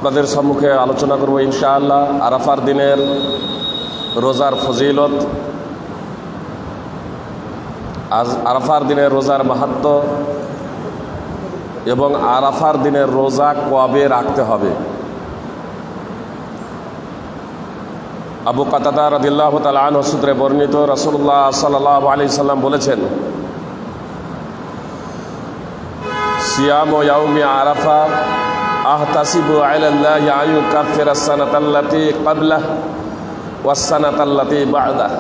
আপনাদের সম্মুখে আলোচনা করব ইনশাআল্লাহ আরাফার দিনের রোজার ফজিলত, আজ আরাফার দিনের রোজার মাহাত্ম্য এবং আরাফার দিনের রোজা কবে রাখতে হবে। আবু কাতাদা রাদিয়াল্লাহু তাআলা আনহু সূত্রে বর্ণিত, রাসূলুল্লাহ সাল্লাল্লাহু আলাইহি সাল্লাম বলেছেন, সিয়ামু ইয়াউমি আরাফা আহতাসিবু আলাল্লাহি আন ইউকাফিরা আস-সানাতাল্লাতী ক্বাবলাহু ওয়াস-সানাতাল্লাতী বা'দাহু।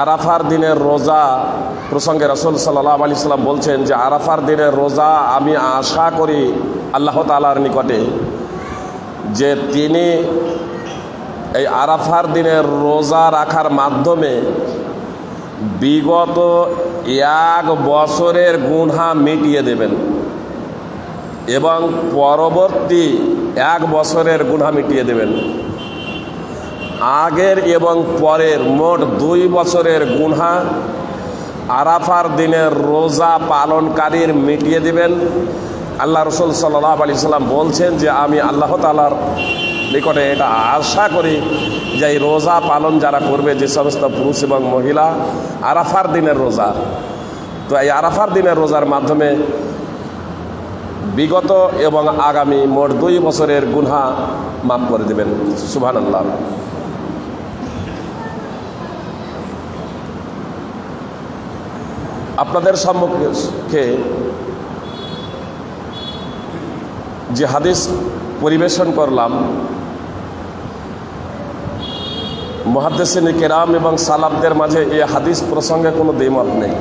আরাফার দিনের রোজা প্রসঙ্গে রাসূল সাল্লাল্লাহু আলাইহি সাল্লাম বলছেন যে আরাফার দিনের রোজা আমি আশা করি আল্লাহ তাআলার নিকটে যে তিনি এই আরাফার দিনের রোজা রাখার মাধ্যমে বিগত 1 বছরের গুনাহ মিটিয়ে দেবেন এবং পরবর্তী 1 বছরের গুনাহ মিটিয়ে দেবেন। আগের এবং পরের মোট 2 বছরের গুনাহ আরাফার দিনের রোজা পালনকারীর মিটিয়ে দিবেন। আল্লাহ রাসূল সাল্লাল্লাহু আলাইহি সাল্লাম বলছেন যে আমি আল্লাহ তাআলার নিকটে এটা আশা করি যে এই রোজা পালন যারা করবে, যে সমস্ত পুরুষ এবং মহিলা আরাফার দিনের রোজা, তো এই আরাফার দিনের রোজার মাধ্যমে বিগত এবং আগামী মোট 2 বছরের গুনাহ মাফ করে দেবেন। সুবহানাল্লাহ। আপনাদের সম্মুখে যে হাদিস পরিবেশন করলাম, মুহাদ্দিসিন কেরাম এবং সালাফদের মাঝে এই হাদিস প্রসঙ্গে কোনো দ্বিমত নেই।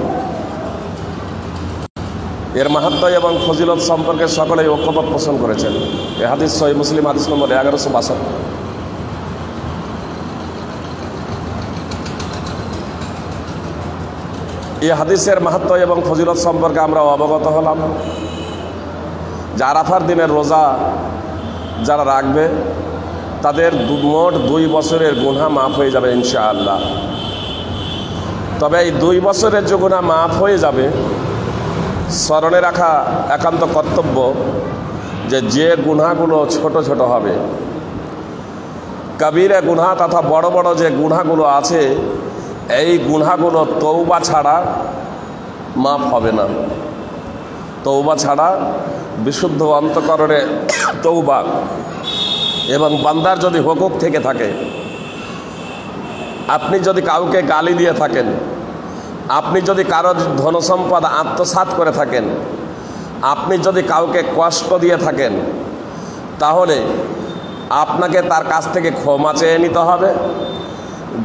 এর মাহাত্ম্য এবং ফজিলত সম্পর্কে সকলেই ঐক্যমত পোষণ করেছেন। এই হাদিস সহিহ মুসলিম হাদিস নম্বর 1162। এই হাদিসের মাহাত্ম্য এবং ফজিলত সম্পর্কে আমরা অবগত হলাম যে আরাফার দিনের রোজা যারা রাখবে তাদের মোট 2 বছরের গুনাহ মাফ হয়ে যাবে ইনশাআল্লাহ। তবে এই 2 বছরের যে গুনাহ মাফ হয়ে যাবে, স্মরণে রাখা একান্ত কর্তব্য যে গুনাহগুলো ছোট ছোট হবে, কবিরা গুনাহ তথা বড় বড় যে গুনাহগুলো আছে, এই গুনাহগুলো তওবা ছাড়া মাফ হবে না। তওবা ছাড়া বিশুদ্ধ অন্তঃকরণে তওবা এবং বান্দার যদি হুকুক থেকে থাকে, আপনি যদি কাউকে গালি দিয়ে থাকেন, আপনি যদি কারো ধনসম্পদ আত্মসাৎ করে থাকেন, আপনি যদি কাউকে কষ্ট দিয়ে থাকেন, তাহলে আপনাকে তার কাছ থেকে ক্ষমা চেয়ে নিতে হবে।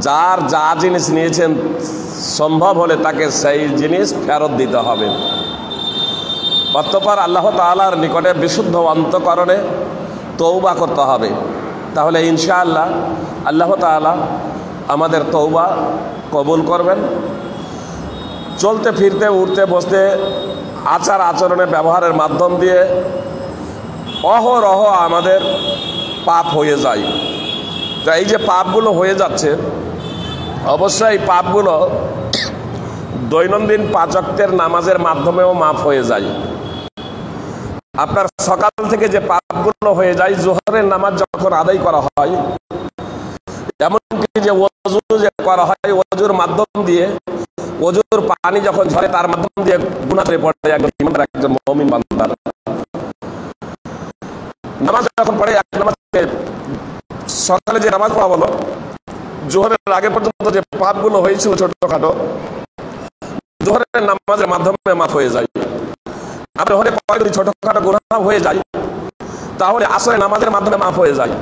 যার যা জিনিস নিয়েছেন সম্ভব হলে তাকে সেই জিনিস ফেরত দিতে হবে। অতঃপর আল্লাহ তাআলার নিকটে বিশুদ্ধ অন্তঃকরণে তওবা করতে হবে। তাহলে ইনশাআল্লাহ আল্লাহ তাআলা আমাদের তওবা কবুল করবেন। চলতে ফিরতে উঠতে বসতে আচার আচরণে ব্যবহারের মাধ্যম দিয়ে অহরহ আমাদের পাপ হয়ে যায়। তো এই যে পাপগুলো হয়ে যাচ্ছে, অবশ্যই পাপগুলো দৈনন্দিন 5 ওয়াক্তের নামাজের মাধ্যমেও মাফ হয়ে যায়। আপনার সকাল থেকে যে পাপগুলো হয়ে যায়, জোহরের নামাজ যখন আদায় করা হয়, এমনকি যে ওযু যে করা হয়, ওযুর মাধ্যম দিয়ে ওযুর পানি যখন ঝরে তার মাধ্যম দিয়ে গুনাহ হয়ে পড়ে একজন মুমিন বান্দার। নামাজ যখন পড়ে, এক নামাজ সকালে যে নামাজ পড়া হলো, জোহরের আগে পর্যন্ত যে পাপগুলো হয়েছিল ছোটখাটো, জোহরের নামাজের মাধ্যমে মাফ হয়ে যায়। আপনার হলে পরে যদি ছোটখাটো গুনাহ হয়ে যায়, তাহলে আসরে নামাজের মাধ্যমে মাফ হয়ে যায়।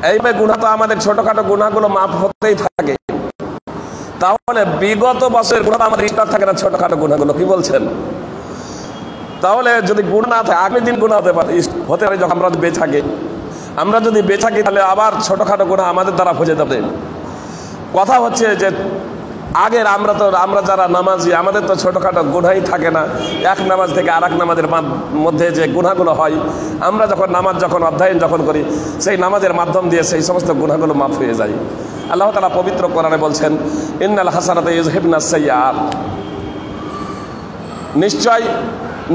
এইভাবে গুনাহ তো আমাদের ছোটখাটো গুনাহগুলো মাফ হতেই থাকে। তাহলে বিগত বছরের গুনাহ আমাদের স্টক থাকে না ছোটখাটো গুনাহগুলো, কি বলছেন? তাহলে যদি গুনাহ না থাকে, আগামী দিন গুনাহ হতে পারে যখন আমরা বেঁচে থাকি। আমরা যদি বেঁচে থাকি তাহলে আবার ছোটখাটো গুনাহ আমাদের দ্বারা হয়ে যাবে। কথা হচ্ছে যে আগের আমরা যারা নামাজি, আমাদের তো ছোটখাটো গুনাহই থাকে না। এক নামাজ থেকে আরেক নামাজের মধ্যে যে গুনাহগুলো হয়, আমরা যখন অধ্যয়ন করি, সেই নামাজের মাধ্যম দিয়ে সেই সমস্ত গুনাহগুলো মাফ হয়ে যায়। আল্লাহ তাআলা পবিত্র কোরআনে বলছেন, ইন্নাল হাসানাতা ইউযহিবনাস সাইয়্যাত, নিশ্চয়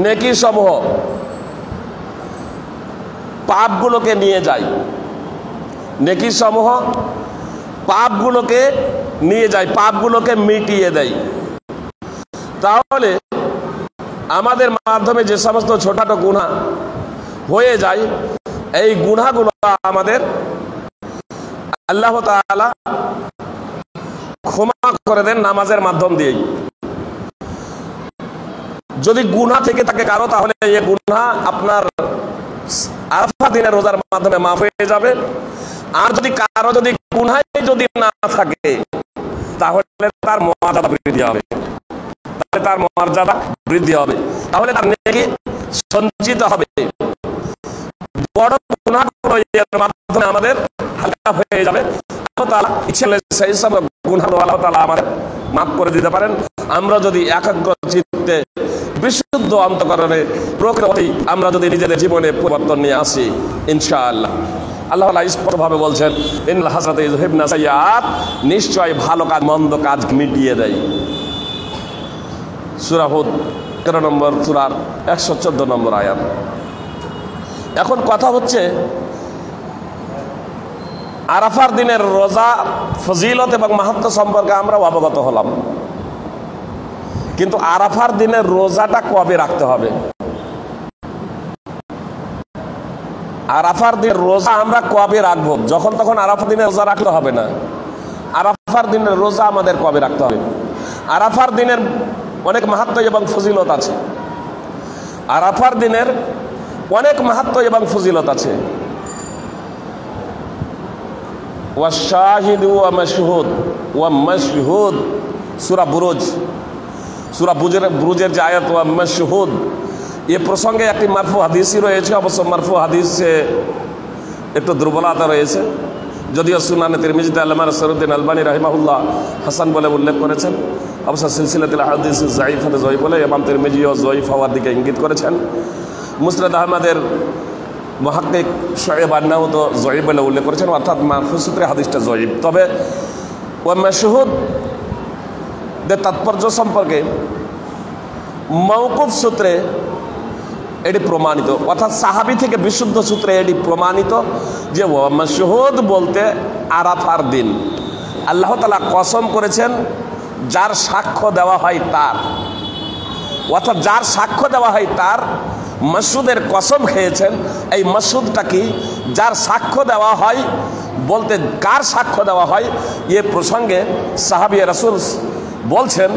নেকি সমূহ পাপগুলোকে নিয়ে যায়, নেকি সমূহ পাপগুলোকে নিয়ে যায়, পাপগুলোকে মিটিয়ে দেয়। তাহলে আমাদের মাধ্যমে যে সমস্ত ছোটখাটো গুনাহ হয়ে যায়, এই গুনাহগুলো আমাদের আল্লাহ তাআলা ক্ষমা করে দেন নামাজের মাধ্যম দিয়েই। যদি গুনাহ থেকে থাকে কারো, তাহলে এই গুনাহ আপনার আরাফা দিনের রোজার মাধ্যমে মাফ হয়ে যাবে। আর যদি কারো যদি গুনাহ যদি না থাকে, তাহলে তার মর্যাদা বৃদ্ধি হবে, তার মর্যাদা বৃদ্ধি হবে, তাহলে তার নেকি সঞ্চিত হবে। বড় গুনাহগুলো এর মাধ্যমে আমাদের হালকা হয়ে যাবে। আল্লাহ তাআলা ইচ্ছা করলে সেই সব গুনাহগুলো আল্লাহ তাআলা আমাদের মাফ করে দিতে পারেন, আমরা যদি একাগ্র চিত্তে বিশুদ্ধ অন্তঃকরণে প্রকৃতি আমরা যদি নিজেদের জীবনে পরিবর্তন নিয়ে আসি ইনশাআল্লাহ। আল্লাহ তাআলা স্পষ্টভাবে বলছেন, ইন্নাল হাসানাতি ইউযহিবনা সাইয়্যাত, নিশ্চয় ভালো কাজ মন্দ কাজ মিটিয়ে দেয়। সূরা হুদ 13 নম্বর সূরার 114 নম্বর আয়াত। এখন কথা হচ্ছে, আরাফার দিনের রোজা ফজিলত এবং মাহাত্ম্য সম্পর্কে আমরা অবগত হলাম, কিন্তু আরাফার দিনের রোজাটা কবে রাখতে হবে? আরাফার দিনের রোজা আমরা কবে রাখবো? যখন তখন আরাফার দিনের রোজা রাখতে হবে না। আরাফার দিনের রোজা আমাদের কবে রাখতে হবে? আরাফার দিনের অনেক মাহাত্ম্য এবং ফজিলত আছে। আরাফার দিনের অনেক মাহাত্ম্য এবং ফজিলত আছে। ওয়াশাহিদু ওয়া মাশহুদ ওয়া মাশহুদ, সূরা বুরুজ, সূরা বুরুজের যে আয়াত ওয়া মাশহুদ, এ প্রসঙ্গে একটি মারফু হাদিসই রয়েছে। অবশ্য মারফু হাদিসে একটু দুর্বলতা রয়েছে, যদিও সুনানে তিরমিজিতে আল্লামা নাসিরউদ্দিন আলবানী রাহিমাহুল্লাহ হাসান বলে উল্লেখ করেছেন। অবশ্য সিলসিলাতুল আহাদিস যায়িফাতে জয়ীফ বলে ইমাম তিরমিজিও জয়ীফ হওয়ার দিকে ইঙ্গিত করেছেন। মুসনাদ আহমদের মুহাক্কিক শুআয়ব আন-নাওয়ী তো জয়ীফ বলে উল্লেখ করেছেন, অর্থাৎ মারফু সূত্রে হাদিসটা জয়ীফ। তবে ওয়া মাশহুদ এর তাৎপর্য সম্পর্কে মওকুফ সূত্রে এটি প্রমাণিত, অর্থাৎ সাহাবী থেকে বিশুদ্ধ সূত্রে এটি প্রমাণিত যে ওয়া মাশহুদ বলতে আরাফার দিন আল্লাহ তাআলা কসম করেছেন যার সাক্ষ্য দেওয়া হয় তার, অর্থাৎ যার সাক্ষ্য দেওয়া হয় তার মাসুদের কসম খেয়েছেন। এই মাসুদটা কি? যার সাক্ষ্য দেওয়া হয় বলতে কার সাক্ষ্য দেওয়া হয়? এ প্রসঙ্গে সাহাবী রাসূল বলছেন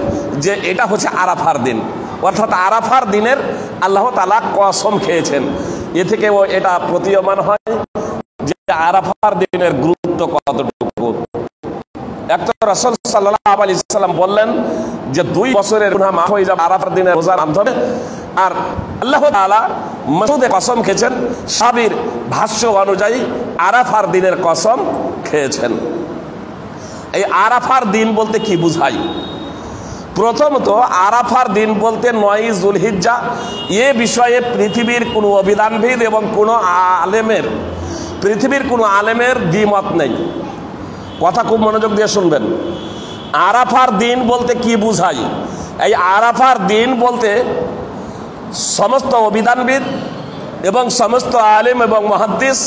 যে এটা হচ্ছে আরাফার দিন, অর্থাৎ আরাফার দিনের আল্লাহ তাআলা কসম খেয়েছেন। এ থেকে এটা প্রতীয়মান হয় যে আরাফার দিনের গুরুত্ব কতটুকু। একটা রাসূল সাল্লাল্লাহু আলাইহি সাল্লাম বললেন যে 2 বছরের গুনাহ মাফ হয়ে যাবে আরাফার দিনের রোজার মাধ্যমে। আর আল্লাহ তাআলা মাসুদের কসম খেয়েছেন, সাহাবীর ভাষ্য অনুযায়ী আরাফার দিনের কসম খেয়েছেন। এই আরাফার দিন বলতে কি বুঝায়? প্রথমত, আরাফার দিন বলতে 9 যুলহিজ্জা। এ বিষয়ে পৃথিবীর কোনো অভিধানবিদ এবং পৃথিবীর কোনো আলেমের দ্বিমত নেই। কথা খুব মনোযোগ দিয়ে শুনবেন। আরাফার দিন বলতে কি বুঝায়? এই আরাফার দিন বলতে সমস্ত অভিধানবিদ এবং সমস্ত আলেম এবং মুহাদ্দিস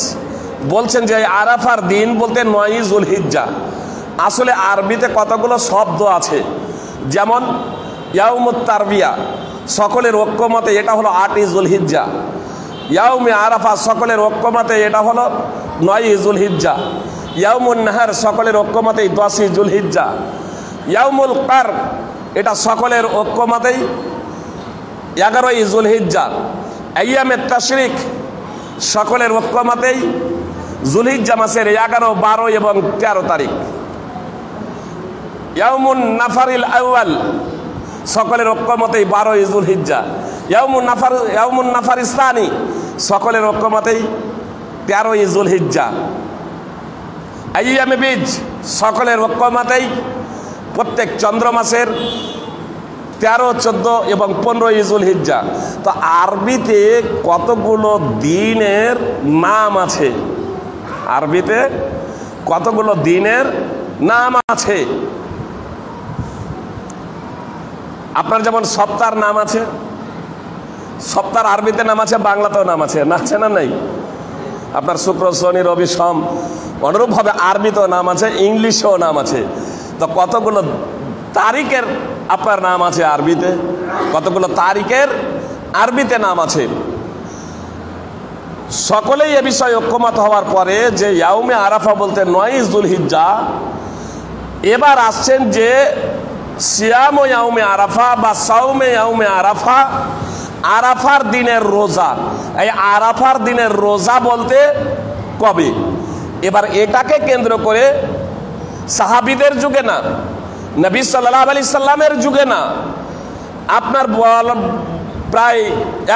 বলছেন যে আরাফার দিন বলতে 9 যুলহিজ্জা। আসলে আরবিতে কতগুলো শব্দ আছে, যেমন ইয়াউমুত তারবিয়া, সকলের ঐক্যমতে এটা হলো 8 যুলহিজ্জা। ইয়াউমে আরাফা, সকলের ঐক্যমতে এটা হলো 9 যুলহিজ্জা। ইয়াউমুন নাহার, সকলের ঐক্যমতেই 10 যুলহিজ্জা। ইয়াউমুল কার, এটা সকলের ঐক্যমতেই 11 যুলহিজ্জা। আইয়ামে তাশরিক, সকলের ঐক্যমতেই যুলহিজ্জা মাসের 11, 12 এবং 13 তারিখ। ইয়াউমুন নাফারিল আউয়াল, সকলের ঐক্যমতেই 12 যুলহিজ্জা। ইয়াউমুন নাফারিস সানি, সকলের ঐক্যমতেই 13 যুলহিজ্জা। আইয়ামে বীজ, সকলের ঐক্যমতেই প্রত্যেক চন্দ্র মাসের 13, 14 এবং 15 যুলহিজ্জা। তো আরবিতে কতগুলো দিনের নাম আছে? আরবিতে কতগুলো দিনের নাম আছে? আপনার যেমন সপ্তাহের নাম আছে, সপ্তাহের আরবিতে নাম আছে, বাংলাতেও নাম আছে, না আছে না নাই? আপনার শুক্র, শনি, রবি, সোম। অনুরূপভাবে আরবিতেও নাম আছে, ইংলিশেও নাম আছে। তো কতগুলো তারিখের আপনার নাম আছে আরবিতে, কতগুলো তারিখের আরবিতে নাম আছে। সকলেই এ বিষয়ে ঐক্যমত হওয়ার পরে যে ইয়াউমে আরাফা বলতে 9 যুলহিজ্জা, এবার আসছেন যে সিয়াম ইয়াউমে আরাফা বা সাওমে ইয়াউমে আরাফা, আরাফার দিনের রোজা। এই আরাফার দিনের রোজা বলতে কবে? এবার এটাকে কেন্দ্র করে সাহাবীদের যুগে না, নবী সাল্লাল্লাহু আলাইহি সাল্লামের যুগে না, আপনার প্রায়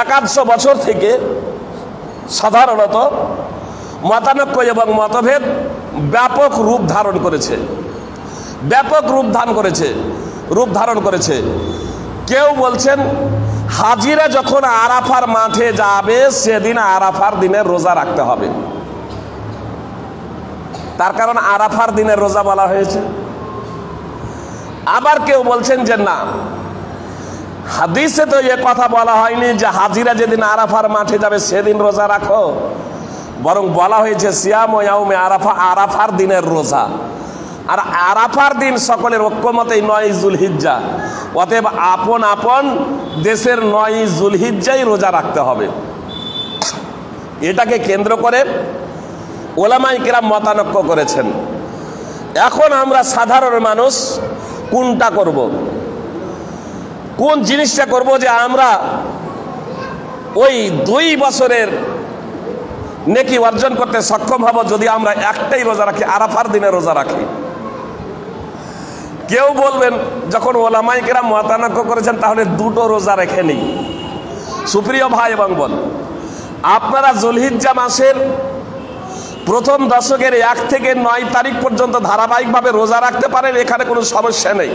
150 বছর থেকে সাধারণত মতানৈক্য এবং মতভেদ ব্যাপক রূপ ধারণ করেছে, ব্যাপক রূপ ধারণ করেছে। কেউ বলছেন হাজিরা যখন আরাফার মাঠে যাবে সেদিন আরাফার দিনের রোজা রাখতে হবে, তার কারণ আরাফার দিনের রোজা বলা হয়েছে। আবার কেউ বলছেন যে না, হাদিসে তো এ কথা বলা হয়নি যে হাজিরা যেদিন আরাফার মাঠে যাবে সেদিন রোজা রাখো, বরং বলা হয়েছে সিয়াম ইয়াউমে আরাফা, আরাফার দিনের রোজা। আর আরাফার দিন সকলের ঐক্যমতেই 9 যুলহিজ্জা, অতএব আপন আপন দেশের 9 যুলহিজ্জাই রোজা রাখতে হবে। এটাকে কেন্দ্র করে ওলামায়ে কেরাম মতানৈক্য করেছেন। এখন আমরা সাধারণ মানুষ কোনটা করব, কোন জিনিসটা করব যে আমরা ওই 2 বছরের নেকি অর্জন করতে সক্ষম হব যদি আমরা একটাই রোজা রাখি, আরাফার দিনে রোজা রাখি। কেউ বলবেন যখন ওলামায়ে কেরাম মতানৈক্য করেছেন তাহলে 2টো রোজা রেখে নেই। সুপ্রিয় ভাই এবং বোন, আপনারা যুলহিজ্জা মাসের প্রথম দশকের 1 থেকে 9 তারিখ পর্যন্ত ধারাবাহিকভাবে রোজা রাখতে পারেন, এখানে কোনো সমস্যা নেই।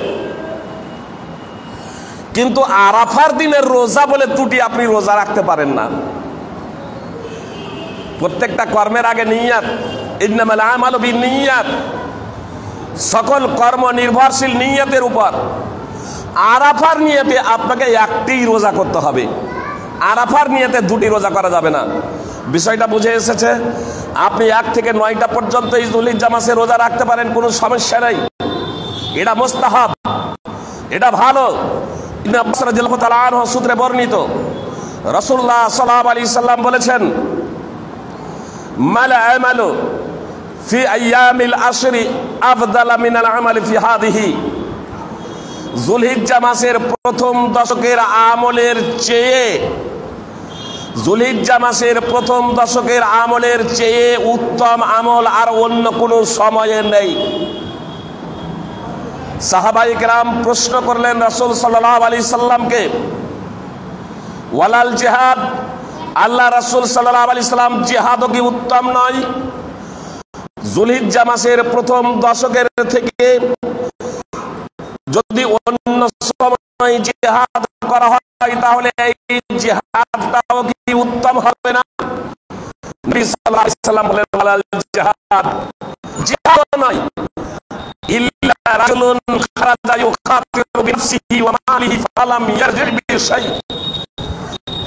কিন্তু আরাফার দিনের রোজা বলে ত্রুটি আপনি রোজা রাখতে পারেন না। প্রত্যেকটা কর্মের আগে নিয়ত, ইন্নামাল আমালু বিন্নিয়াত, সকল কর্ম নির্ভরশীল নিয়তের উপর। আরাফার নিয়তে আপনাকে একটি রোজা করতে হবে, আরাফার নিয়তে 2টি রোজা করা যাবে না। বিষয়টা বুঝে এসেছে? আপনি 1 থেকে 9টা পর্যন্ত এই যুলহিজ্জা মাসে রোজা রাখতে পারেন, কোনো সমস্যা নেই, এটা মুস্তাহাব, এটা ভালো। ইবনে আব্বাস রাদিয়াল্লাহু তাআলা আনহু সূত্রে বর্ণিত, রাসূলুল্লাহ সাল্লাল্লাহু আলাইহি সাল্লাম বলেছেন, মাল আমালু ফি আইয়ামিল আশরি আফদালা মিনাল আমালি ফি হাদিহি। যুলহিজ্জা মাসের প্রথম দশকের আমলের চেয়ে, যুলহিজ্জা মাসের প্রথম দশকের আমলের চেয়ে উত্তম আমল আর অন্য কোনো সময়ে নেই। সাহাবায়ে কেরাম প্রশ্ন করলেন রাসূল সাল্লাল্লাহু আলাইহি সাল্লামকে, ওয়ালাল জিহাদ, আল্লাহ রাসূল সাল্লাল্লাহু আলাইহি সাল্লাম জিহাদও কি উত্তম নয়? যুলহিজ্জা মাসের প্রথম দশকের থেকে যদি অন্য সময় জিহাদ করা হয় তাহলে এই জিহাদটাও কি উত্তম হবে না? নবী সাল্লাল্লাহু আলাইহি সাল্লাম বলেন, ওয়ালাল জিহাদ, জিহাদ নয়, ইল্লা রাজুলুন খারাজা ইউকাতিলু বিনফসিহি ওয়া মালিহি ফালাম ইয়ারজি বিশাই।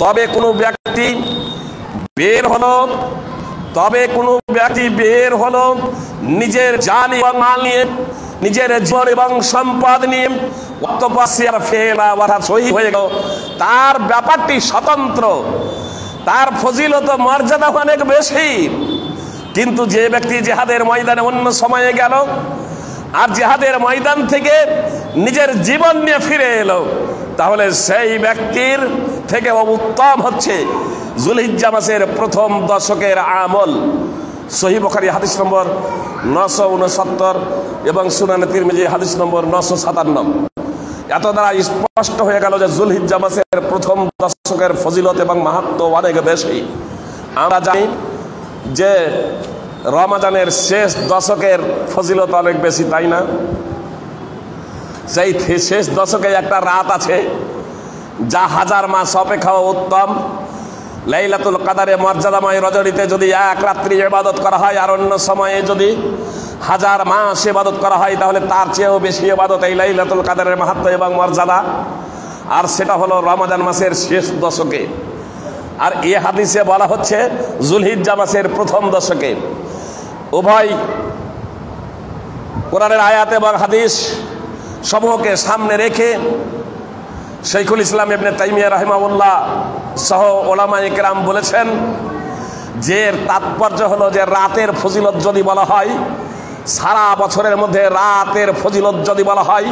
তবে কোনো ব্যক্তি বের হলো, নিজের জান এবং মাল নিয়ে, নিজের জীবন এবং সম্পদ নিয়ে, শহীদ হয়ে গেল, তার ব্যাপারটি স্বতন্ত্র, তার ফজিলত মর্যাদা অনেক বেশি। কিন্তু যে ব্যক্তি জিহাদের ময়দানে অন্য সময়ে গেল আর জিহাদের ময়দান থেকে নিজের জীবন নিয়ে ফিরে এলো, তাহলে সেই ব্যক্তির থেকে উত্তম হচ্ছে যুলহিজ্জা মাসের প্রথম দশকের আমল। সহিহ বুখারী হাদিস নম্বর 969 এবং সুনানে তিরমিজি হাদিস নম্বর 957। এত দ্বারা স্পষ্ট হয়ে গেল যে যুলহিজ্জা মাসের প্রথম দশকের ফজিলত এবং মাহাত্ম্য অনেক বেশি। আমরা জানি যে রমাদানের শেষ দশকের ফজিলত অনেক বেশি, তাই না? সেই শেষ দশকে একটা রাত আছে যা 1000 মাস অপেক্ষা উত্তম। লাইলাতুল কদরে মর্যাদাময় রজনীতে যদি 1 রাত্রি ইবাদত করা হয় আর অন্য সময়ে যদি 1000 মাস ইবাদত করা হয়, তাহলে তার চেয়েও বেশি ইবাদত এই লাইলাতুল কদরের মাহাত্ম্য এবং মর্যাদা। আর সেটা হলো রমাদান মাসের শেষ দশকে। আর এ হাদিসে বলা হচ্ছে যুলহিজ্জা মাসের প্রথম দশকে। উভয় কোরআনের আয়াত এবং হাদিস সমূহকে সামনে রেখে শাইখুল ইসলাম ইবনে তাইমিয়া রাহিমাহুল্লাহ সহ উলামায়ে কেরাম বলেছেন যে তাৎপর্য হলো যে রাতের ফজিলত যদি বলা হয়, সারা বছরের মধ্যে রাতের ফজিলত যদি বলা হয়,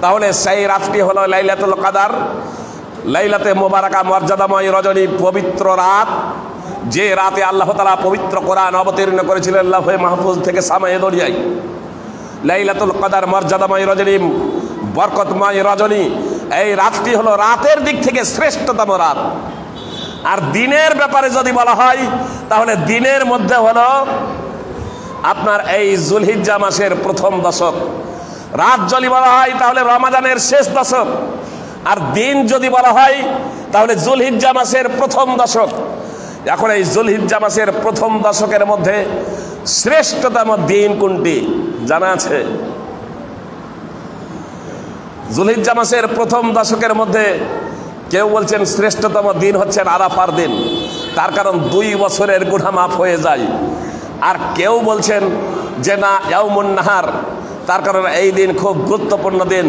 তাহলে সেই রাতটি হলো লাইলাতুল কদর, লাইলাতে মুবারাকা, মর্যাদাময় রজনী, পবিত্র রাত, যে রাতে আল্লাহ তাআলা পবিত্র কোরআন অবতীর্ণ করেছিলেন লাউহে মাহফুজ থেকে সামায়ে দরিয়ায়। লাইলাতুল কদর, মর্যাদাময় রজনী, বরকতময় রজনী, এই রাতটি হলো রাতের দিক থেকে শ্রেষ্ঠতম রাত। আর দিনের ব্যাপারে যদি বলা হয়, তাহলে দিনের মধ্যে হলো আপনার এই যুলহিজ্জা মাসের প্রথম দশক। রাত যদি বলা হয় তাহলে রমাদানের শেষ দশক। আর দিন যদি বলা হয় তাহলে যুলহিজ্জা মাসের প্রথম দশক। এখন এই যুলহিজ্জা মাসের প্রথম দশকের মধ্যে শ্রেষ্ঠতম দিন কোনটি জানা আছে? যুলহিজ্জা মাসের প্রথম দশকের মধ্যে কেউ বলছেন শ্রেষ্ঠতম দিন হচ্ছেন আরাফার দিন, তার কারণ 2 বছরের গুনাহ মাফ হয়ে যায়। আর কেউ বলছেন যে না, ইয়াউমুন নাহার, তার কারণ এই দিন খুব গুরুত্বপূর্ণ দিন।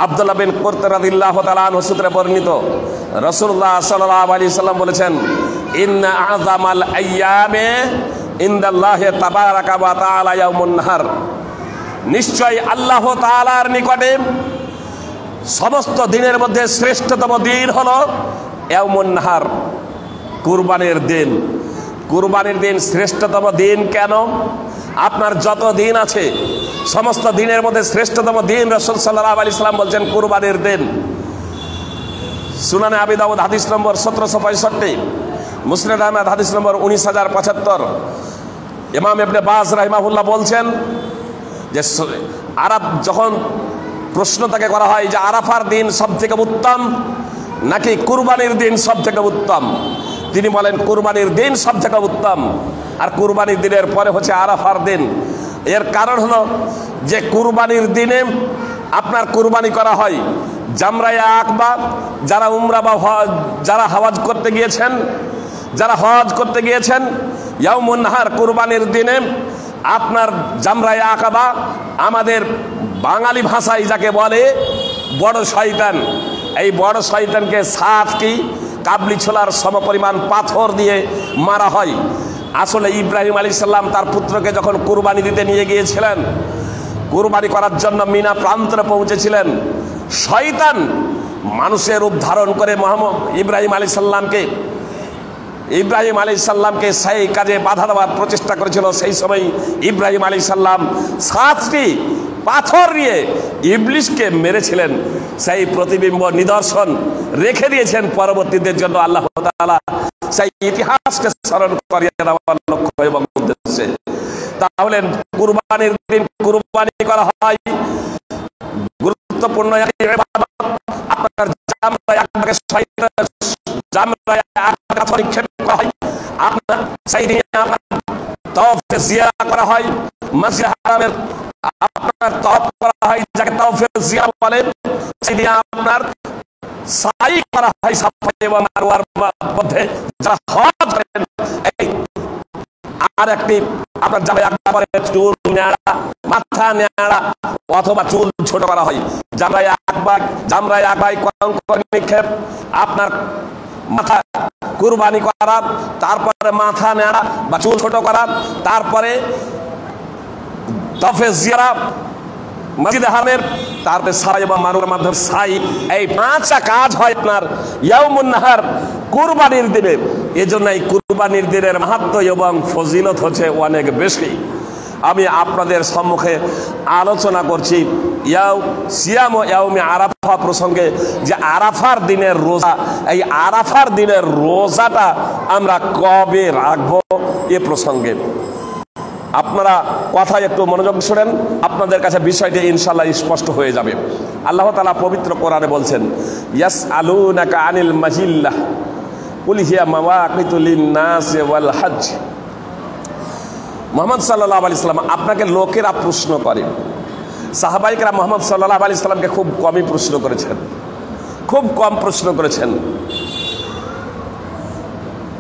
আব্দুল্লাহ বিন কুরত রাদিয়াল্লাহু তাআলা আনহু সূত্রে বর্ণিত, রাসূলুল্লাহ সাল্লাল্লাহু আলাইহি সাল্লাম বলেছেন, ইন্না আযামাল আইয়ামে ইনদাল্লাহি তাবারাকা ওয়া তাআলা ইয়াউমুন নাহার, নিশ্চয় আল্লাহ তাআলার নিকটে সমস্ত দিনের মধ্যে শ্রেষ্ঠতম দিন হলো ইয়াউমুন নাহার, কুরবানির দিন। কুরবানির দিন শ্রেষ্ঠতম দিন কেন? আপনার যত দিন আছে সমস্ত দিনের মধ্যে শ্রেষ্ঠতম দিন রাসূল সাল্লাল্লাহু আলাইহি সাল্লাম বলছেন কুরবানির দিন। সুনানে আবি দাউদ হাদিস নম্বর 1765, মুসনাদ আহমদ হাদিস নম্বর 19075। ইমাম ইবনে বাজ রাহিমাহুল্লাহ বলছেন যে আরব যখন প্রশ্ন তাকে করা হয় যে আরাফার দিন সব থেকে উত্তম নাকি কুরবানির দিন সব থেকে উত্তম, তিনি বলেন কুরবানির দিন সব থেকে উত্তম, আর কুরবানির দিনের পরে হচ্ছে আরাফার দিন। এর কারণ হলো যে কুরবানির দিনে আপনার কুরবানি করা হয় জামরায়ে আকবা, যারা উমরা বা যারা হজ করতে গিয়েছেন, যারা হজ করতে গিয়েছেন, ইয়াউমুন নাহার কুরবানির দিনে আপনার জামরায়ে আকবা, আমাদের বাঙালি ভাষায় যাকে বলে বড় শয়তান, এই বড় শয়তানকে 7টি কাবলি ছোলার সমপরিমাণ পাথর দিয়ে মারা হয়। আসলে ইব্রাহিম আলাইহিস সালাম তার পুত্রকে যখন কুরবানি দিতে নিয়ে গিয়েছিলেন, কুরবানি করার জন্য মিনা প্রান্তরে পৌঁছেছিলেন, শয়তান মানুষের রূপ ধারণ করে ইব্রাহিম আলাইহিস সালামকে সেই কাজে বাধা দেওয়ার প্রচেষ্টা করেছিল। সেই সময় ইব্রাহিম আলাইহিস সালাম 7টি পাথর দিয়ে ইবলিশকে মেরেছিলেন। সেই প্রতিবিম্ব নিদর্শন রেখে দিয়েছেন পরবর্তীদের জন্য আল্লাহ তাআলা, সেই ইতিহাসকে স্মরণ করিয়ে দেওয়ার লক্ষ্য এবং উদ্দেশ্যে। তাহলে কুরবানির দিন কুরবানি করা হয় গুরুত্বপূর্ণ আপনার জামরায়ে আকবাকে নিক্ষেপ করা হয়, আপনার সেই দিনে আপনার তাওয়াফে জিয়ারা করা হয়, মসজিদ হারামের আপনার তাওয়াফ করা হয় যাকে তাওয়াফে জিয়ারা বলে, সেই দিনে আপনার সাই করা হয় সাফা এবং মারওয়ার মধ্যে যারা হজ করেন। আর একটি আপনার জামরায়ে আকবারে চুল নেড়া, মাথা নেড়া অথবা চুল ছোট করা হয়। জামরায়ে আকবায় কঙ্কর নিক্ষেপ, আপনার মাথা কুরবানি করা, তারপরে মাথা নেড়া বা চুল ছোট করা, তারপরে তাওয়াফে জিয়ারা মসজিদ হারামের, তারপরে সাই এবং মারওয়ার মাধ্যমে সাই, এই 5টা কাজ হয় আপনার ইয়াউমুন নাহার কুরবানির দিনে। এজন্য এই কুরবানির দিনের মাহাত্ম্য এবং ফজিলত হচ্ছে অনেক বেশি। আমি আপনাদের সম্মুখে আলোচনা করছি সিয়াম ইয়াউমে আরাফা প্রসঙ্গে, যে আরাফার দিনের রোজা, এই আরাফার দিনের রোজাটা আমরা কবে রাখবো এ প্রসঙ্গে আপনারা কথায় একটু মনোযোগ শুনেন, আপনাদের কাছে বিষয়টি ইনশাআল্লাহ স্পষ্ট হয়ে যাবে। আল্লাহ তাআলা পবিত্র কোরআনে বলছেন, ইয়াসআলুনাকা আনিল মাহিল্লাহ কুল হিয়া মাওয়াকিতু লিন-নাসি ওয়াল হজ। মুহাম্মদ সাল্লাল্লাহু আলাইহি সাল্লাম, আপনাকে লোকেরা প্রশ্ন করে। সাহাবায়ে কেরাম মুহাম্মদ সাল্লাল্লাহু আলাইহি সাল্লামকে খুব কমই প্রশ্ন করেছেন, খুব কম প্রশ্ন করেছেন।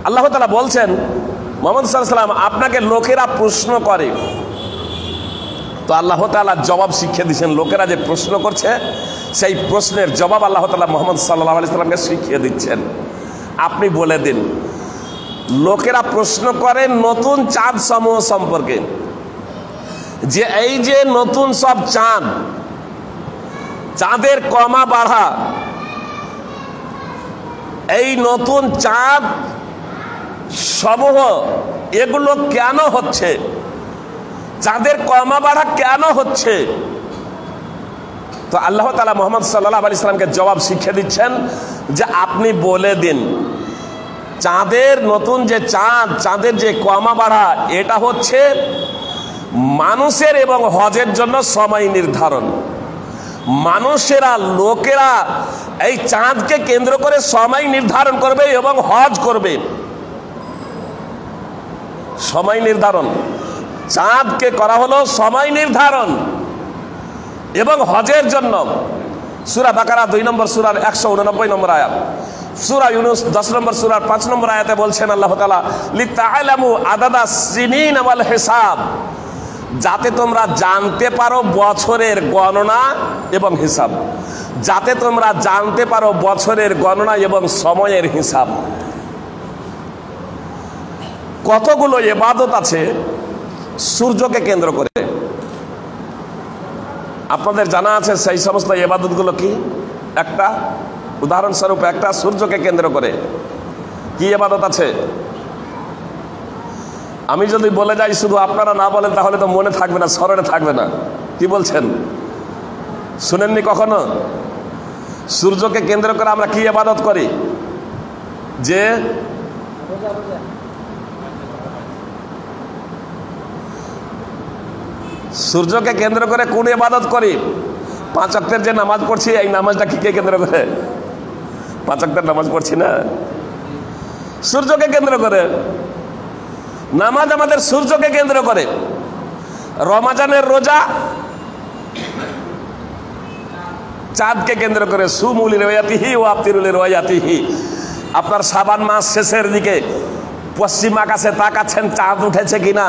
আল্লাহ তাআলা বলছেন মুহাম্মদ সাল্লাল্লাহু আলাইহি ওয়াসাল্লাম আপনাকে লোকেরা প্রশ্ন করে, তো আল্লাহ তাআলা জবাব শিখিয়ে দিচ্ছেন। লোকেরা যে প্রশ্ন করছে সেই প্রশ্নের জবাব আল্লাহ তাআলা মুহাম্মদ সাল্লাল্লাহু আলাইহি ওয়াসাল্লামকে শিখিয়ে দিচ্ছেন। আপনি বলে দিন, লোকেরা প্রশ্ন করে নতুন চাঁদ সমূহ সম্পর্কে, যে এই যে নতুন সব চাঁদ, চাঁদের কমা বাড়া, এই নতুন চাঁদ সমূহ এগুলো কেন হচ্ছে, চাঁদের কমা বাড়া কেন হচ্ছে? তো আল্লাহ তাআলা মুহাম্মদ সাল্লাল্লাহু আলাইহি ওয়াসাল্লামকে জবাব শিখিয়ে দিচ্ছেন যে আপনি বলে দিন, চাঁদের নতুন যে চাঁদ, চাঁদের যে কমা বাড়া, এটা হচ্ছে মানুষের এবং হজের জন্য সময় নির্ধারণ। মানুষেরা, লোকেরা এই চাঁদকে কেন্দ্র করে সময় নির্ধারণ করবে এবং হজ করবে। সময় নির্ধারণ, চাঁদকে করা হলো সময় নির্ধারণ এবং হজের জন্য। সূরা বাকারা 2 নম্বর সূরার 189 নম্বর আয়াত, সূরা ইউনূস 10 নম্বর সূরার 5 নম্বর আয়াতে বলছেন আল্লাহ তাআলা, লিতাআলামু আদাদাস সিনিন ওয়াল হিসাব, যাতে তোমরা জানতে পারো বছরের গণনা এবং হিসাব, যাতে তোমরা জানতে পারো বছরের গণনা এবং সময়ের হিসাব। কতগুলো ইবাদত আছে সূর্যকে কেন্দ্র করে, আপনাদের জানা আছে সেই সমস্ত ইবাদতগুলো কি? একটা উদাহরণস্বরূপ, একটা সূর্যকে কেন্দ্র করে কি ইবাদত আছে? আমি যদি বলে যাই, শুধু আপনারা না বলেন তাহলে তো মনে থাকবে না, স্মরণে থাকবে না। কি বলছেন, শুনেননি কখনো? সূর্যকে কেন্দ্র করে আমরা কি ইবাদত করি? যে সূর্যকে কেন্দ্র করে কোন ইবাদত করি? 5 ওয়াক্তের যে নামাজ পড়ছি, এই নামাজটা কি কে কেন্দ্র করে? 5 ওয়াক্তের নামাজ পড়ছি না, সূর্যকে কেন্দ্র করে। নামাজ আমাদের সূর্যকে কেন্দ্র করে। রমজানের রোজা চাঁদকে কেন্দ্র করে, সুমু লিরুয়াতিহি ওয়া আফতিরু লিরুয়াতিহি। আপনার শাবান মাস শেষের দিকে পশ্চিম আকাশে তাকাচ্ছেন চাঁদ উঠেছে কিনা,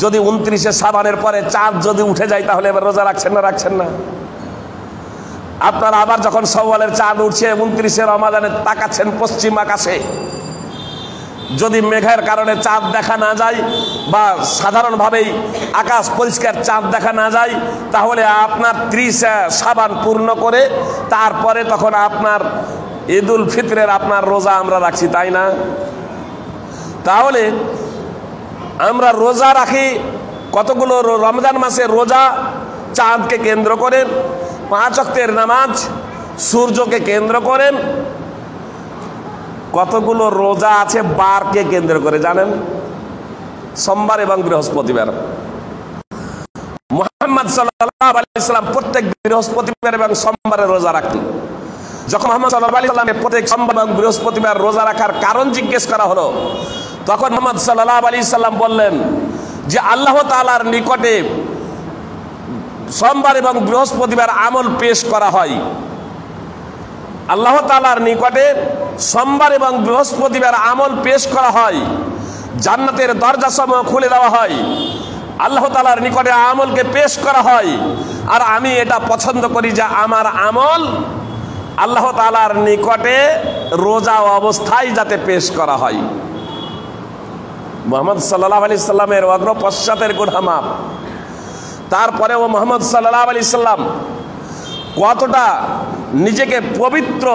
যদি 29শে শাবানের পরে চাঁদ যদি উঠে যায় তাহলে এবার রোজা রাখছেন না? রাখছেন না। আপনার আবার যখন শাওয়ালের চাঁদ উঠছে 29শে রমাদানে তাকাচ্ছেন পশ্চিম আকাশে, যদি মেঘের কারণে চাঁদ দেখা না যায় বা সাধারণভাবেই আকাশ পরিষ্কার চাঁদ দেখা না যায়, তাহলে আপনার 30 শাবান পূর্ণ করে তারপরে তখন আপনার ঈদুল ফিতরের আপনার রোজা আমরা রাখছি, তাই না? তাহলে আমরা রোজা রাখি কতগুলো? রমজান মাসে রোজা চাঁদকে কেন্দ্র করেন, 5 ওয়াক্তের নামাজ সূর্যকে কেন্দ্র করেন। কতগুলো রোজা আছে বারকে কেন্দ্র করে জানেন? সোমবার এবং বৃহস্পতিবার। মুহাম্মদ সাল্লাল্লাহু আলাইহি ওয়াসাল্লাম প্রত্যেক বৃহস্পতিবার এবং সোমবারে রোজা রাখতেন। যখন মুহাম্মদ সাল্লাল্লাহু আলাইহি ওয়াসাল্লামকে প্রত্যেক সোমবার এবং বৃহস্পতিবার রোজা রাখার কারণ জিজ্ঞেস করা হলো, তখন মুহাম্মদ সাল্লাল্লাহু আলাইহি ওয়াসাল্লাম বললেন যে আল্লাহ তাআলার নিকটে সোমবার এবং বৃহস্পতিবার আমল পেশ করা হয়। আল্লাহ তাআলার নিকটে সোমবার এবং বৃহস্পতিবার আমল পেশ করা হয়, জান্নাতের দরজা সমূহ খুলে দেওয়া হয়, আল্লাহ তাআলার নিকটে আমলকে পেশ করা হয়। আর আমি এটা পছন্দ করি যে আমার আমল আল্লাহ তাআলার নিকটে রোজা অবস্থায় যাতে পেশ করা হয়। মুহাম্মদ সাল্লাল্লাহু আলাইহি সাল্লামের অগ্র পশ্চাতের গুনাহ মাফ। তারপরেও মুহাম্মদ সাল্লাল্লাহু আলাইহি সাল্লাম কতটা নিজেকে পবিত্র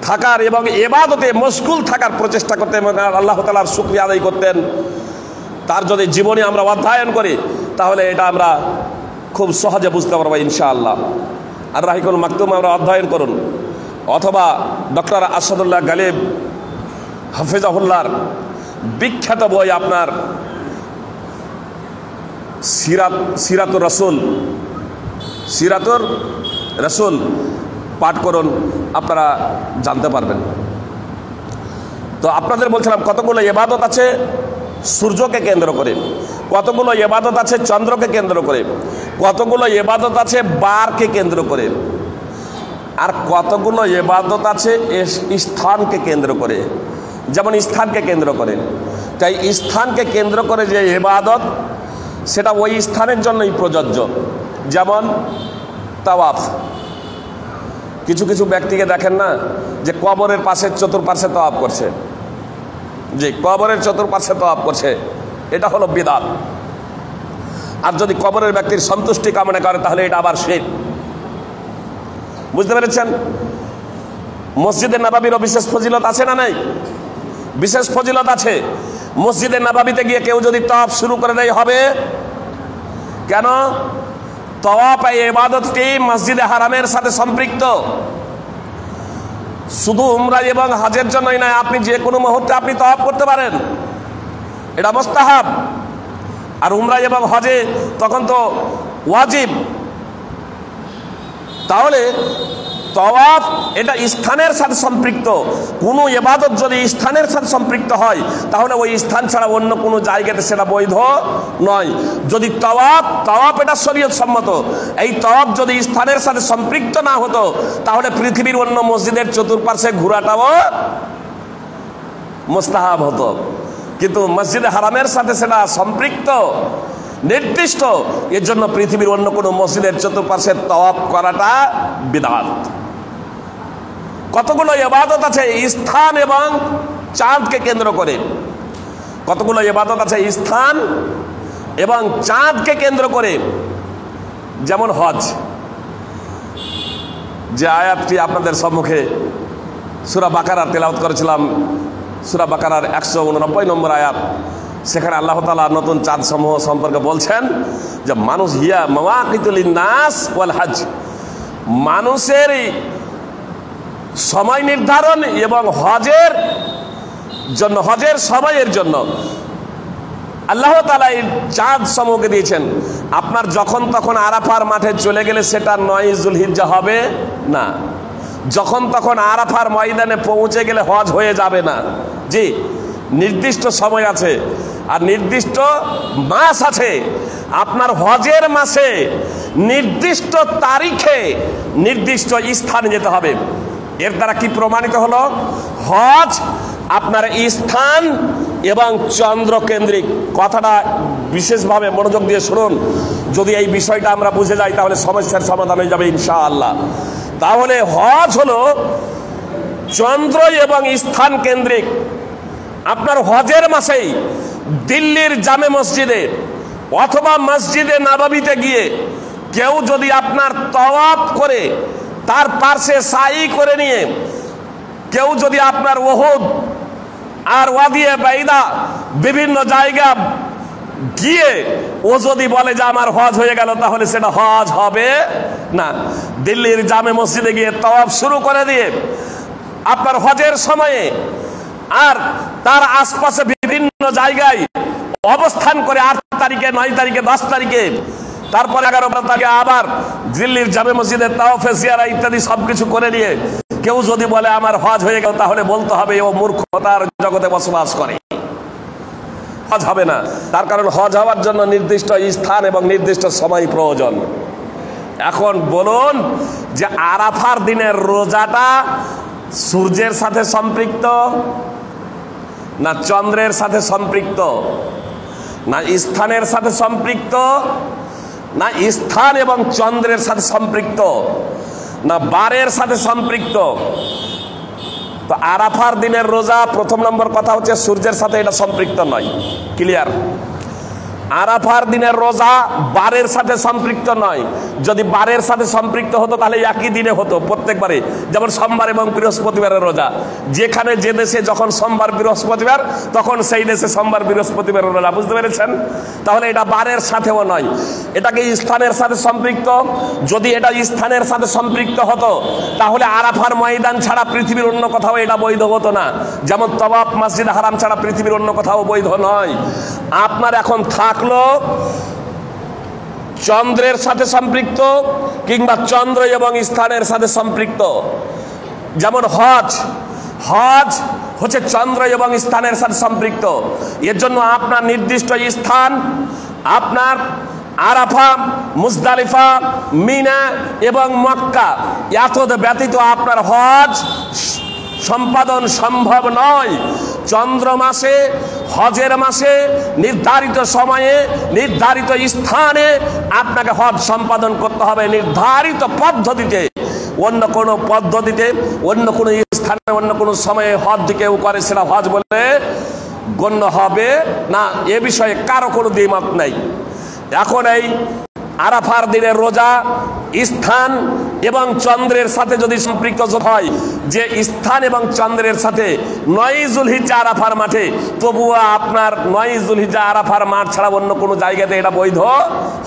থাকার এবং ইবাদতে মশগুল থাকার প্রচেষ্টা করতেন এবং আল্লাহ তাআলার শুকরিয়া আদায় করতেন, তার যদি জীবনী আমরা অধ্যয়ন করি তাহলে এটা আমরা খুব সহজে বুঝতে পারবো ইনশাআল্লাহ। আর রাহিকুল মাকতুম আমরা অধ্যয়ন করুন, অথবা ডক্টর আসাদুল্লাহ গালিব হাফিজাহুল্লাহর বিখ্যাত বই আপনার সিরাতুর রাসূল পাঠ করুন, আপনারা জানতে পারবেন। তো আপনাদের বলছিলাম কতগুলো ইবাদত আছে সূর্যকে কেন্দ্র করে, কতগুলো ইবাদত আছে চন্দ্রকে কেন্দ্র করে, কতগুলো ইবাদত আছে বারকে কেন্দ্র করে, আর কতগুলো ইবাদত আছে স্থানকে কেন্দ্র করে। যেমন স্থানকে কেন্দ্র করে। তাই স্থানকে কেন্দ্র করে যে ইবাদত, সেটা ওই স্থানের জন্যই প্রযোজ্য। যেমন তাওয়াফ, কিছু কিছু ব্যক্তিকে দেখেন না যে কবরের পাশে চতুর্পাশে তাওয়াফ করছে, যে কবরের চতুর্পাশে তাওয়াফ করছে, এটা হলো বিদআত। আর যদি কবরের ব্যক্তির সন্তুষ্টি কামনা করে তাহলে এটা আবার শিরক। বুঝতে পেরেছেন? মসজিদে নববীরও বিশেষ ফজিলত আছে না নাই? বিশেষ ফজিলত আছে। মসজিদে নববীতে গিয়ে কেউ যদি তাওয়াফ শুরু করে দেয় হবে কেন? তাওয়াফ এই ইবাদতটি মসজিদে হারামের সাথে সম্পৃক্ত। শুধু উমরা এবং হজের জন্যই নয়, আপনি যে কোনো মুহূর্তে আপনি তাওয়াফ করতে পারেন, এটা মুস্তাহাব। আর উমরা এবং হজে তখন তো ওয়াজিব। তাহলে তাওয়াফ এটা স্থানের সাথে সম্পৃক্ত। কোনো ইবাদত যদি স্থানের সাথে সম্পৃক্ত হয় তাহলে ওই স্থান ছাড়া অন্য কোনো জায়গাতে সেটা বৈধ নয়। যদি তাওয়াফ এটা শরীয়ত সম্মত, এই তাওয়াফ যদি স্থানের সাথে সম্পৃক্ত না হতো তাহলে পৃথিবীর অন্য মসজিদের চতুর্পাশে ঘোরাটাও মুস্তাহাব হতো। কিন্তু মসজিদে হারামের সাথে সেটা সম্পৃক্ত, নির্দিষ্ট। এর জন্য পৃথিবীর অন্য কোনো মসজিদের চতুর্পাশে তাওয়াফ করাটা বিদআত। কতগুলো ইবাদত আছে স্থান এবং চাঁদকে কেন্দ্র করে, কতগুলো ইবাদত আছে স্থান এবং চাঁদকে কেন্দ্র করে। যেমন হজ, যে আয়াতটি আপনাদের সম্মুখে সূরা বাকারা তেলাওয়াত করেছিলাম, সূরা বাকারার 189 নম্বর আয়াত, সেখানে আল্লাহ তাআলা নতুন চাঁদ সমূহ সম্পর্কে বলছেন যে মানুষ হিয়া মাওয়াকিতুল লিন্নাস ওয়াল হজ, মানুষের সময় নির্ধারণ এবং হজের জন্য, হজের সময়ের জন্য আল্লাহ তাআলা এই চাঁদ সমূহকে দিয়েছেন। আপনার যখন তখন আরাফার মাঠে চলে গেলে সেটা 9 যুলহিজ্জা হবে না, যখন তখন আরাফার ময়দানে পৌঁছে গেলে হজ হয়ে যাবে না। জি, নির্দিষ্ট সময় আছে আর নির্দিষ্ট মাস আছে। আপনার হজের মাসে নির্দিষ্ট তারিখে নির্দিষ্ট স্থানে যেতে হবে। এর দ্বারা কি প্রমাণিত হলো? হজ আপনার স্থান এবং চন্দ্র কেন্দ্রিক। কথাটা বিশেষভাবে মনোযোগ দিয়ে শুনুন, যদি এই বিষয়টা আমরা বুঝে যাই তাহলে সমস্যার সমাধান হয়ে যাবে ইনশাআল্লাহ। তাহলে হজ হলো চন্দ্র এবং স্থান কেন্দ্রিক। আপনার হজের মাসেই দিল্লির জামে মসজিদে অথবা মসজিদে নববীতে গিয়ে কেউ যদি আপনার তাওয়াফ করে তার পার্শ্বে সাই করে নিয়ে, কেউ যদি আপনার উহুদ আর ওয়াদিয়ে বাইদা বিভিন্ন জায়গা গিয়ে ও যদি বলে যে আমার হজ হয়ে গেল, তাহলে সেটা হজ হবে না। দিল্লির জামে মসজিদে গিয়ে তাওয়াফ শুরু করে দিয়ে আপনার হজের সময়ে আর তার আশপাশে বিভিন্ন জায়গায় অবস্থান করে 8 তারিখে, 9 তারিখে, 10 তারিখে, তারপরে 11 তারিখে আবার দিল্লির জামে মসজিদের তাওয়াফে জিয়ারা ইত্যাদি সবকিছু করে নিয়ে কেউ যদি বলে আমার হজ হয়ে গেল, তাহলে বলতে হবে ও মূর্খতার জগতে বসবাস করে, হজ হবে না। তার কারণ হজ হওয়ার জন্য নির্দিষ্ট স্থান এবং নির্দিষ্ট সময় প্রয়োজন। এখন বলুন যে আরাফার দিনের রোজাটা সূর্যের সাথে সম্পৃক্ত না চন্দ্রের সাথে সম্পৃক্ত, না স্থানের সাথে সম্পৃক্ত, না স্থান এবং চন্দ্রের সাথে সম্পৃক্ত, না বারের সাথে সম্পৃক্ত? তো আরাফার দিনের রোজা প্রথম নম্বর কথা হচ্ছে সূর্যের সাথে এটা সম্পৃক্ত নয়। ক্লিয়ার? আরাফার দিনের রোজা বারের সাথে সম্পৃক্ত নয়। যদি বারের সাথে সম্পৃক্ত হতো তাহলে একই দিনে হতো প্রত্যেকবারে, যেমন সোমবার এবং বৃহস্পতিবারের রোজা। যেখানে যে দেশে যখন সোমবার বৃহস্পতিবার, তখন সেই দেশে সোমবার বৃহস্পতিবারের রোজা। বুঝতে পেরেছেন? তাহলে এটা বারের সাথেও নয়, এটাকে স্থানের সাথে সম্পৃক্ত। যদি এটা স্থানের সাথে সম্পৃক্ত হতো তাহলে আরাফার ময়দান ছাড়া পৃথিবীর অন্য কোথাও এটা বৈধ হতো না। যেমন তাওয়াফ মসজিদ হারাম ছাড়া পৃথিবীর অন্য কোথাও বৈধ নয়। আপনার এখন থাকলো চন্দ্রের সাথে সম্পৃক্ত কিংবা চন্দ্র এবং স্থানের সাথে সম্পৃক্ত। যেমন হজ, হজ হচ্ছে চন্দ্র এবং স্থানের সাথে সম্পৃক্ত। এর জন্য আপনার নির্দিষ্ট স্থান আপনার আরাফা, মুজদালিফা, মিনা এবং মক্কা। এত ব্যতীত আপনার হজ সম্পাদন সম্ভব নয়। চন্দ্র মাসে, হজের মাসে, নির্ধারিত সময়ে, নির্ধারিত স্থানে আপনাকে হজ সম্পাদন করতে হবে, নির্ধারিত পদ্ধতিতে। অন্য কোনো পদ্ধতিতে, অন্য কোনো স্থানে, অন্য কোনো সময়ে হজ কেউ করে সেটা হজ বলে গণ্য হবে না। এ বিষয়ে কারো কোনো দ্বিমত নেই। এখন এই আরাফার দিনের রোজা স্থান এবং চন্দ্রের সাথে যদি সম্পৃক্ত হয়, যে স্থান এবং চন্দ্রের সাথে 9 যুলহিজ্জা আরাফার মাঠে, তবুও আপনার 9 যুলহিজ্জা আরাফার মাঠ ছাড়া অন্য কোনো জায়গাতে এটা বৈধ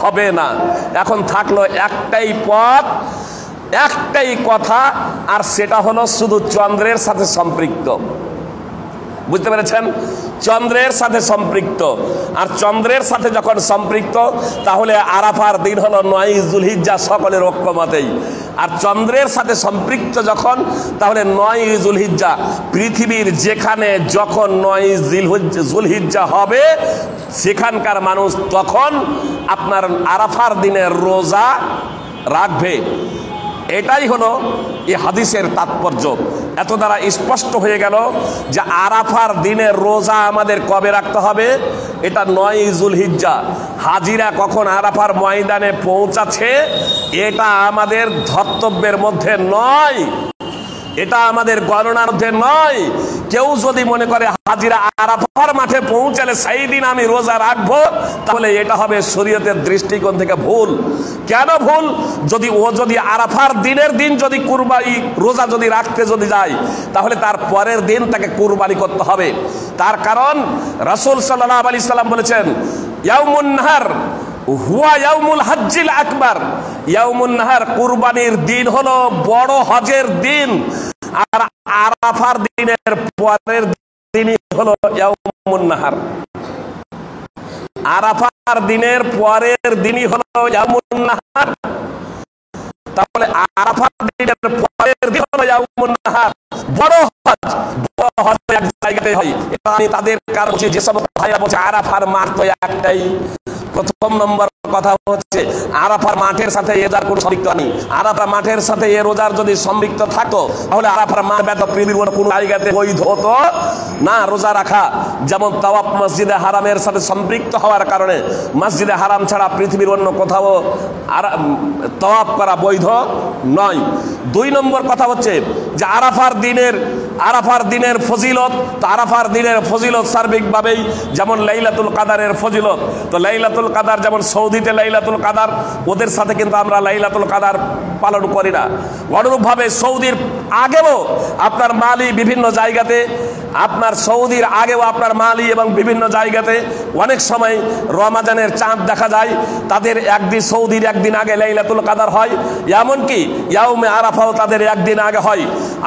হবে না। এখন থাকলো একটাই পথ, একটাই কথা, আর সেটা হলো শুধু চন্দ্রের সাথে সম্পৃক্ত। বুঝতে পেরেছেন? চন্দ্রের সাথে সম্পৃক্ত। আর চন্দ্রের সাথে যখন সম্পৃক্ত, তাহলে আরাফার দিন হলো 9 যুলহিজ্জা সকলের ঐক্যমতেই। আর চন্দ্রের সাথে সম্পৃক্ত যখন, তাহলে 9 যুলহিজ্জা পৃথিবীর যেখানে যখন 9 যুলহিজ্জা হবে, সেখানকার মানুষ তখন আপনার আরাফার দিনের রোজা রাখবে। এটাই হলো এই হাদিসের তাৎপর্য। এত দ্বারা স্পষ্ট হয়ে গেল যে আরাফার দিনের রোজা আমাদের কবে রাখতে হবে। এটা 9 যুলহিজ্জা। হাজিরা কখন আরাফার ময়দানে পৌঁছাচ্ছে এটা আমাদের ধর্তব্যের মধ্যে নয়, এটা আমাদের গণনার মধ্যে নয়। কেউ যদি মনে করে হাজিরা আরাফার মাঠে পৌঁছালে সেই দিন আমি রোজা রাখবো, তাহলে এটা হবে শরীয়তের দৃষ্টিকোণ থেকে ভুল। কেন ভুল? যদি আরাফার দিনের দিন যদি কুরবানি রোজা যদি রাখতে যদি যায়, তাহলে তার পরের দিন তাকে কুরবানি করতে হবে। তার কারণ রাসূল সাল্লাল্লাহু আলাইহি সাল্লাম বলেছেন, ইয়াউমুন নাহার হুয়া ইয়াউমুল হজ্জিল আকবার। ইয়াউমুন নাহার কুরবানির দিন হলো বড় হজের দিন, আর আরাফার দিনের পরের দিনই হলো ইয়াউমুন নাহার। আরাফার দিনের পরের দিনই হলো ইয়াউমুন নাহার। তাহলে আরাফার দিনের পরের দিন হলো ইয়াউমুন নাহার। বড় হজ, বড় হজ এক জায়গাতে হয়। এটা আমি তাদের কারণ যে সমস্ত ভাইরা বলছে আরাফার মাঠ তো একটাই। প্রথম নম্বর কথা হচ্ছে আরাফার মাঠের সাথে এর কোনো সম্পৃক্ত নেই। আরাফার মাঠের সাথে এ রোজার যদি সম্পৃক্ত থাকতো, তাহলে আরাফার মাঠ ব্যতীত পৃথিবীর কোনো জায়গাতে বৈধ হতো না রোজা রাখা। যেমন তাওয়াফ মসজিদে হারামের সাথে সম্পৃক্ত হওয়ার কারণে মসজিদে হারাম ছাড়া পৃথিবীর অন্য কোথাও তাওয়াফ করা বৈধ নয়। 2 নম্বর কথা হচ্ছে যে আরাফার দিনের ফজিলত। তো আরাফার দিনের ফজিলত সার্বিকভাবেই যেমন লাইলাতুল কাদারের ফজিলত। তো লাইলাতুল কাদার যেমন সৌদিতে লাইলাতুল কাদার, ওদের সাথে কিন্তু আমরা লাইলাতুল কাদার পালন করি না। অনুরূপভাবে সৌদির আগেও আপনার মালি বিভিন্ন জায়গাতে, আপনার সৌদির আগেও আপনার মালি এবং বিভিন্ন জায়গাতে অনেক সময় রমাজানের চাঁদ দেখা যায়। তাদের একদিন সৌদির একদিন আগে লাইলাতুল কাদার হয়, এমনকি ইয়াউমে আরাফাও তাদের একদিন আগে হয়।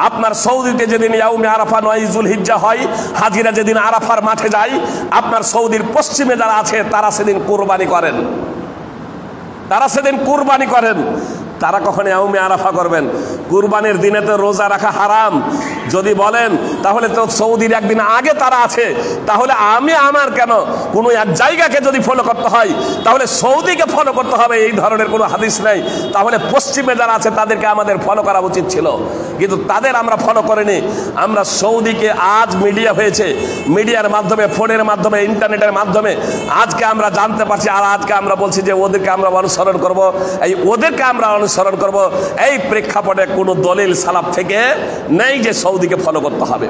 আপনার সৌদিতে যেদিন ইয়াউমে আরাফা 9 যুলহিজ্জা হয়, হাজিরা যেদিন আরাফার মাঠে যায়, আপনার সৌদির পশ্চিমে যারা আছে তারা সেদিন কুরবানি করেন, তারা কখন ইয়াউমে আরাফা করবেন। কুরবানির দিনে তো রোজা রাখা হারাম। যদি বলেন তাহলে তো সৌদির একদিন আগে তারা আছে, তাহলে আমার কেন কোনো এক জায়গাকে যদি ফলো করতে হয় তাহলে সৌদিকে ফলো করতে হবে, এই ধরনের কোনো হাদিস নেই। তাহলে পশ্চিমে যারা আছে তাদেরকে আমাদের ফলো করা উচিত ছিল, কিন্তু তাদের আমরা ফলো করিনি। আমরা সৌদিকে আজ মিডিয়া হয়েছে, মিডিয়ার মাধ্যমে, ফোনের মাধ্যমে, ইন্টারনেটের মাধ্যমে আজকে আমরা জানতে পারছি। আর আজকে আমরা বলছি যে ওদেরকে আমরা অনুসরণ করব, ওদেরকে আমরা অনুসরণ করব। এই প্রেক্ষাপটে কোনো দলিল সালাফ থেকে নেই যে সৌদিকে ফলো করতে হবে।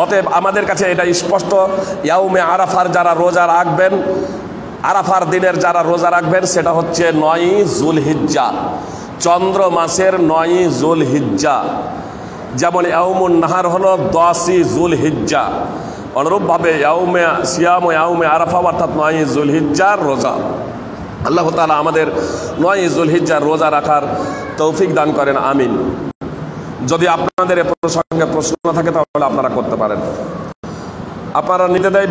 অতএব আমাদের কাছে এটা স্পষ্ট, ইয়াউমে আরাফার যারা রোজা রাখবেন, আরাফার দিনের যারা রোজা রাখবেন, সেটা হচ্ছে 9 যুলহিজ্জা, চন্দ্র মাসের 9 যুলহিজ্জা। যেমন ইয়াউমুন নাহার হলো 10 যুলহিজ্জা, অনুরূপভাবে ইয়াউমে আরাফা অর্থাৎ 9 যুলহিজ্জার রোজা। আল্লাহ তাআলা আমাদের 9 যুলহিজ্জার রোজা রাখার তৌফিক দান করেন, আমিন। যদি আপনাদের এ প্রসঙ্গে প্রশ্ন থাকে তাহলে আপনারা করতে পারেন। আপনারা নির্দ্বিধায়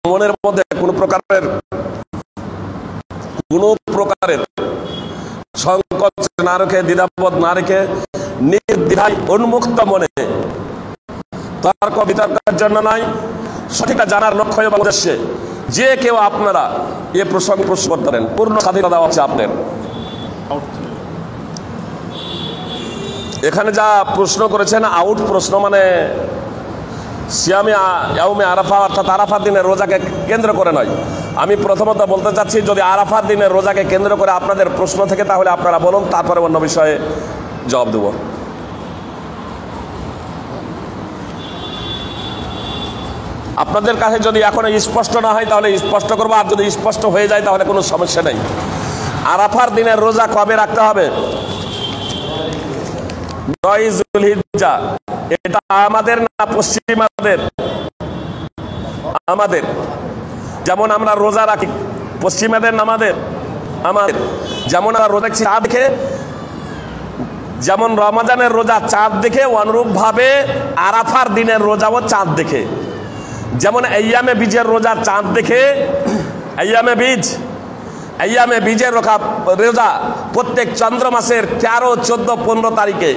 মনের মধ্যে কোনো প্রকারের সংকোচ না রেখে, দ্বিধাবোধ না রেখে, নির্দ্বিধায় উন্মুক্ত মনে, তর্ক বিতর্কের জন্য নয়, সঠিকটা জানার লক্ষ্য এবং উদ্দেশ্যে যে কেউ আপনারা এ প্রসঙ্গে প্রশ্ন করতে পারেন, পূর্ণ স্বাধীনতা দেওয়া হচ্ছে আপনার। এখানে যা প্রশ্ন করেছেন আউট প্রশ্ন, মানে সিয়ামে ইয়াউমে আরাফা অর্থাৎ আরাফার দিনের রোজাকে কেন্দ্র করে নয়। আমি প্রথমত বলতে চাচ্ছি, যদি আরাফার দিনের রোজাকে কেন্দ্র করে আপনাদের প্রশ্ন থেকে তাহলে আপনারা বলুন, তারপরে অন্য বিষয়ে জবাব দেব। আপনাদের কাছে যদি এখনো স্পষ্ট না হয় তাহলে স্পষ্ট করবো, আর যদি স্পষ্ট হয়ে যায় তাহলে কোনো সমস্যা নেই। আরাফার দিনের রোজা কবে রাখতে হবে? 9 যুলহিজ্জা। এটা আমাদের না পশ্চিমাদের? আমাদের। যেমন আমরা রোজা রাখি, পশ্চিমাদের না আমাদের? আমাদের। যেমন আমরা রোজা চাঁদ দেখে, যেমন রমজানের রোজা চাঁদ দেখে, অনুরূপ ভাবে আরাফার দিনের রোজাও চাঁদ দেখে। যেমন আইয়ামে বীজের রোজা চাঁদ দেখে, আইয়ামে বীজের রোজা প্রত্যেক চন্দ্র মাসের 13, 14, 15 তারিখে।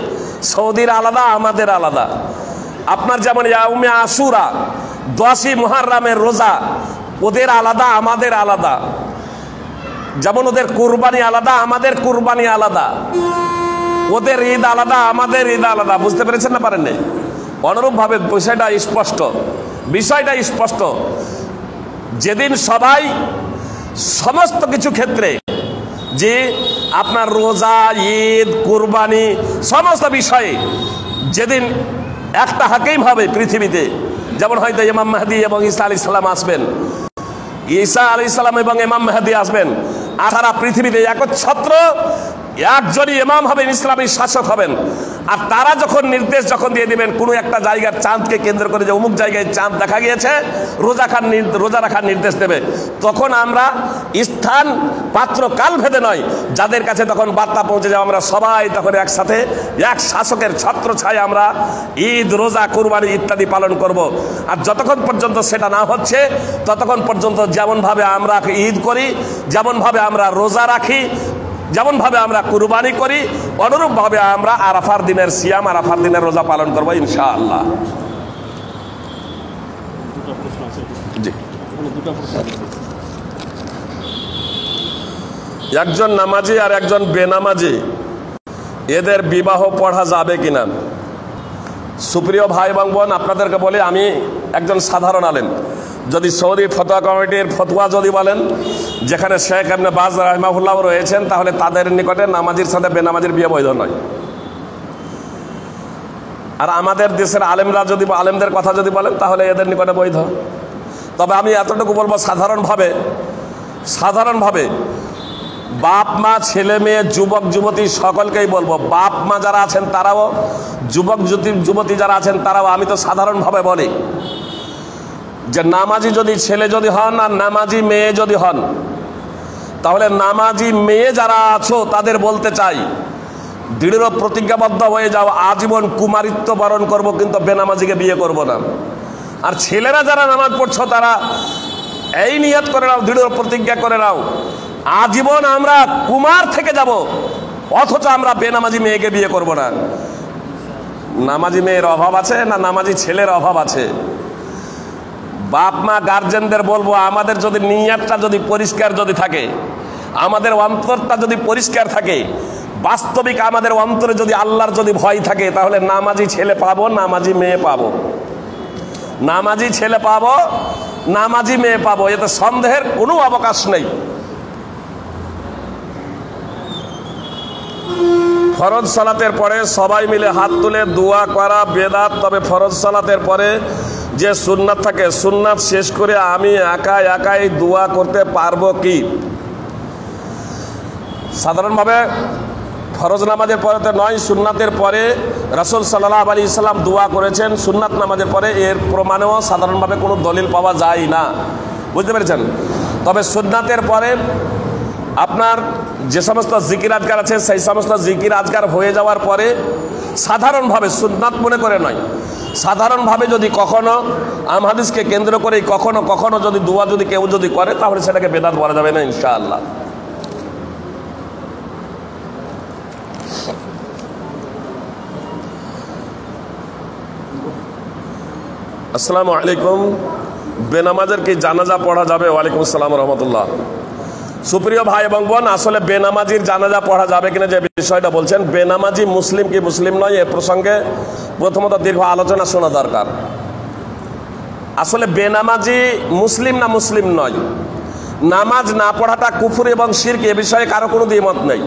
সৌদির আলাদা, আমাদের আলাদা। আপনার যেমন ইয়াউমে আশুরা 10ই মুহররমের রোজা, ওদের আলাদা আমাদের আলাদা। যেমন ওদের কুরবানি আলাদা, আমাদের কুরবানি আলাদা। ওদের ঈদ আলাদা, আমাদের ঈদ আলাদা। বুঝতে পেরেছেন না পারেন নাই? অনুরূপভাবে বিষয়টা স্পষ্ট। যেদিন সবাই সমস্ত কিছু ক্ষেত্রে, যে আপনার রোজা, ঈদ, কুরবানি সমস্ত বিষয়ে যেদিন একটা হাকিম হবে পৃথিবীতে, যেমন হয়তো ইমাম মেহেদী এবং ঈসা আলাইহিস সালাম আসবেন, ঈসা আলাইহিস সালাম এবং ইমাম মেহেদী আসবেন, আর সারা পৃথিবীতে একচ্ছত্র একজনই ইমাম হবেন, ইসলামী শাসক হবেন। আর তারা যখন নির্দেশ দিয়ে দিবেন কোনো একটা জায়গার চাঁদকে কেন্দ্র করে, যে অমুক জায়গায় চাঁদ দেখা গিয়েছে, রোজা রাখার নির্দেশ দেবে, তখন আমরা স্থান পাত্র কাল ভেদে নয়, যাদের কাছে তখন বার্তা পৌঁছে যাবে, আমরা সবাই তখন একসাথে এক শাসকের ছত্র ছায় আমরা ঈদ, রোজা, কুরবানি ইত্যাদি পালন করব। আর যতক্ষণ পর্যন্ত সেটা না হচ্ছে ততক্ষণ পর্যন্ত যেমনভাবে আমরা ঈদ করি, যেমনভাবে আমরা রোজা রাখি, যেমনভাবে আমরা কুরবানি করি, অনুরূপভাবে আমরা আরাফার দিনের সিয়াম, আরাফার দিনের রোজা পালন করবো ইনশাআল্লাহ। একজন নামাজি আর একজন বেনামাজি, এদের বিবাহ পড়া যাবে কিনা? সুপ্রিয় ভাই এবং বোন, আপনাদেরকে বলে, আমি একজন সাধারণ আলেম। যদি সৌদি ফতোয়া কমিটির ফতোয়া যদি বলেন, যেখানে শেখ ইবনে বাজ রাহিমাহুল্লাহ রয়েছেন, তাহলে তাদের নিকটে নামাজির সাথে বেনামাজির বিয়ে বৈধ নয়। আর আমাদের দেশের আলেমরা যদি, আলেমদের কথা যদি বলেন, তাহলে এদের নিকটে বৈধ। তবে আমি এতটুকু বলবো, সাধারণভাবে বাপ মা, ছেলে মেয়ে, যুবক যুবতী সকলকেই বলবো, বাপ মা যারা আছেন তারাও, যুবক যুবতী যারা আছেন তারাও, আমি তো সাধারণভাবে বলি যে নামাজি যদি ছেলে যদি হন আর নামাজি মেয়ে যদি হন, তাহলে নামাজি মেয়ে যারা আছো তাদের বলতে চাই, দৃঢ় প্রতিজ্ঞাবদ্ধ হয়ে যাও, আজীবন কুমারিত্ব বরণ করব, কিন্তু বেনামাজিকে বিয়ে করব না। আর ছেলেরা যারা নামাজ পড়ছো, তারা এই নিয়ত করে নাও, দৃঢ় প্রতিজ্ঞা করে নাও, আজীবন আমরা কুমার থেকে যাব, অথচ আমরা বেনামাজি মেয়েকে বিয়ে করব না। নামাজি মেয়ের অভাব আছে না নামাজি ছেলের অভাব আছে? বাপ মা গার্জেনদের বলবো, আমাদের যদি নিয়তটা যদি পরিষ্কার যদি থাকে, আমাদের অন্তরটা যদি পরিষ্কার থাকে, বাস্তবিক আমাদের অন্তরে যদি আল্লাহর যদি ভয় থাকে, তাহলে নামাজি ছেলে পাবো, নামাজি মেয়ে পাবো, নামাজি ছেলে পাবো, নামাজি মেয়ে পাবো, এতে সন্দেহের কোনো অবকাশ নেই। ফরজ সালাতের পরে সবাই মিলে হাত তুলে দোয়া করা বেদাত। তবে ফরজ সালাতের পরে যে সুন্নাত থাকে, সুন্নাত শেষ করে আমি একাই দোয়া করতে পারবো কি? সাধারণভাবে ফরজ নামাজের পরে তো নয়, সুন্নাতের পরে রাসূল সাল্লাল্লাহু আলাইহি সাল্লাম দোয়া করেছেন সুন্নাত নামাজের পরে। এর প্রমাণেও সাধারণভাবে কোনো দলিল পাওয়া যায় না, বুঝতে পেরেছেন? তবে সুন্নাতের পরে আপনার যে সমস্ত জিকির আজকার আছে, সেই সমস্ত জিকির আজকার হয়ে যাওয়ার পরে সাধারণভাবে, সুন্নাত মনে করে নয়, সাধারণভাবে যদি কখনো হাদিসকে কেন্দ্র করে কখনো যদি দোয়া যদি কেউ যদি করে, তাহলে সেটাকে বেদাত বলা যাবে না ইনশাআল্লাহ। আসসালামু আলাইকুম। বেনামাজের কি জানাজা পড়া যাবে? ওয়ালাইকুম আসসালাম রহমতুল্লাহ। সুপ্রিয় ভাই এবং বোন, আসলে বেনামাজির জানাজা পড়া যাবে কিনা যে বিষয়টা বলছেন, বেনামাজি মুসলিম কি মুসলিম নয় এ প্রসঙ্গে প্রথমত দীর্ঘ আলোচনা শোনা দরকার। আসলে বেনামাজি মুসলিম না মুসলিম নয়, নামাজ না পড়াটা কুফর এবং শিরক এ বিষয়ে কারো কোনো দ্বিমত নেই।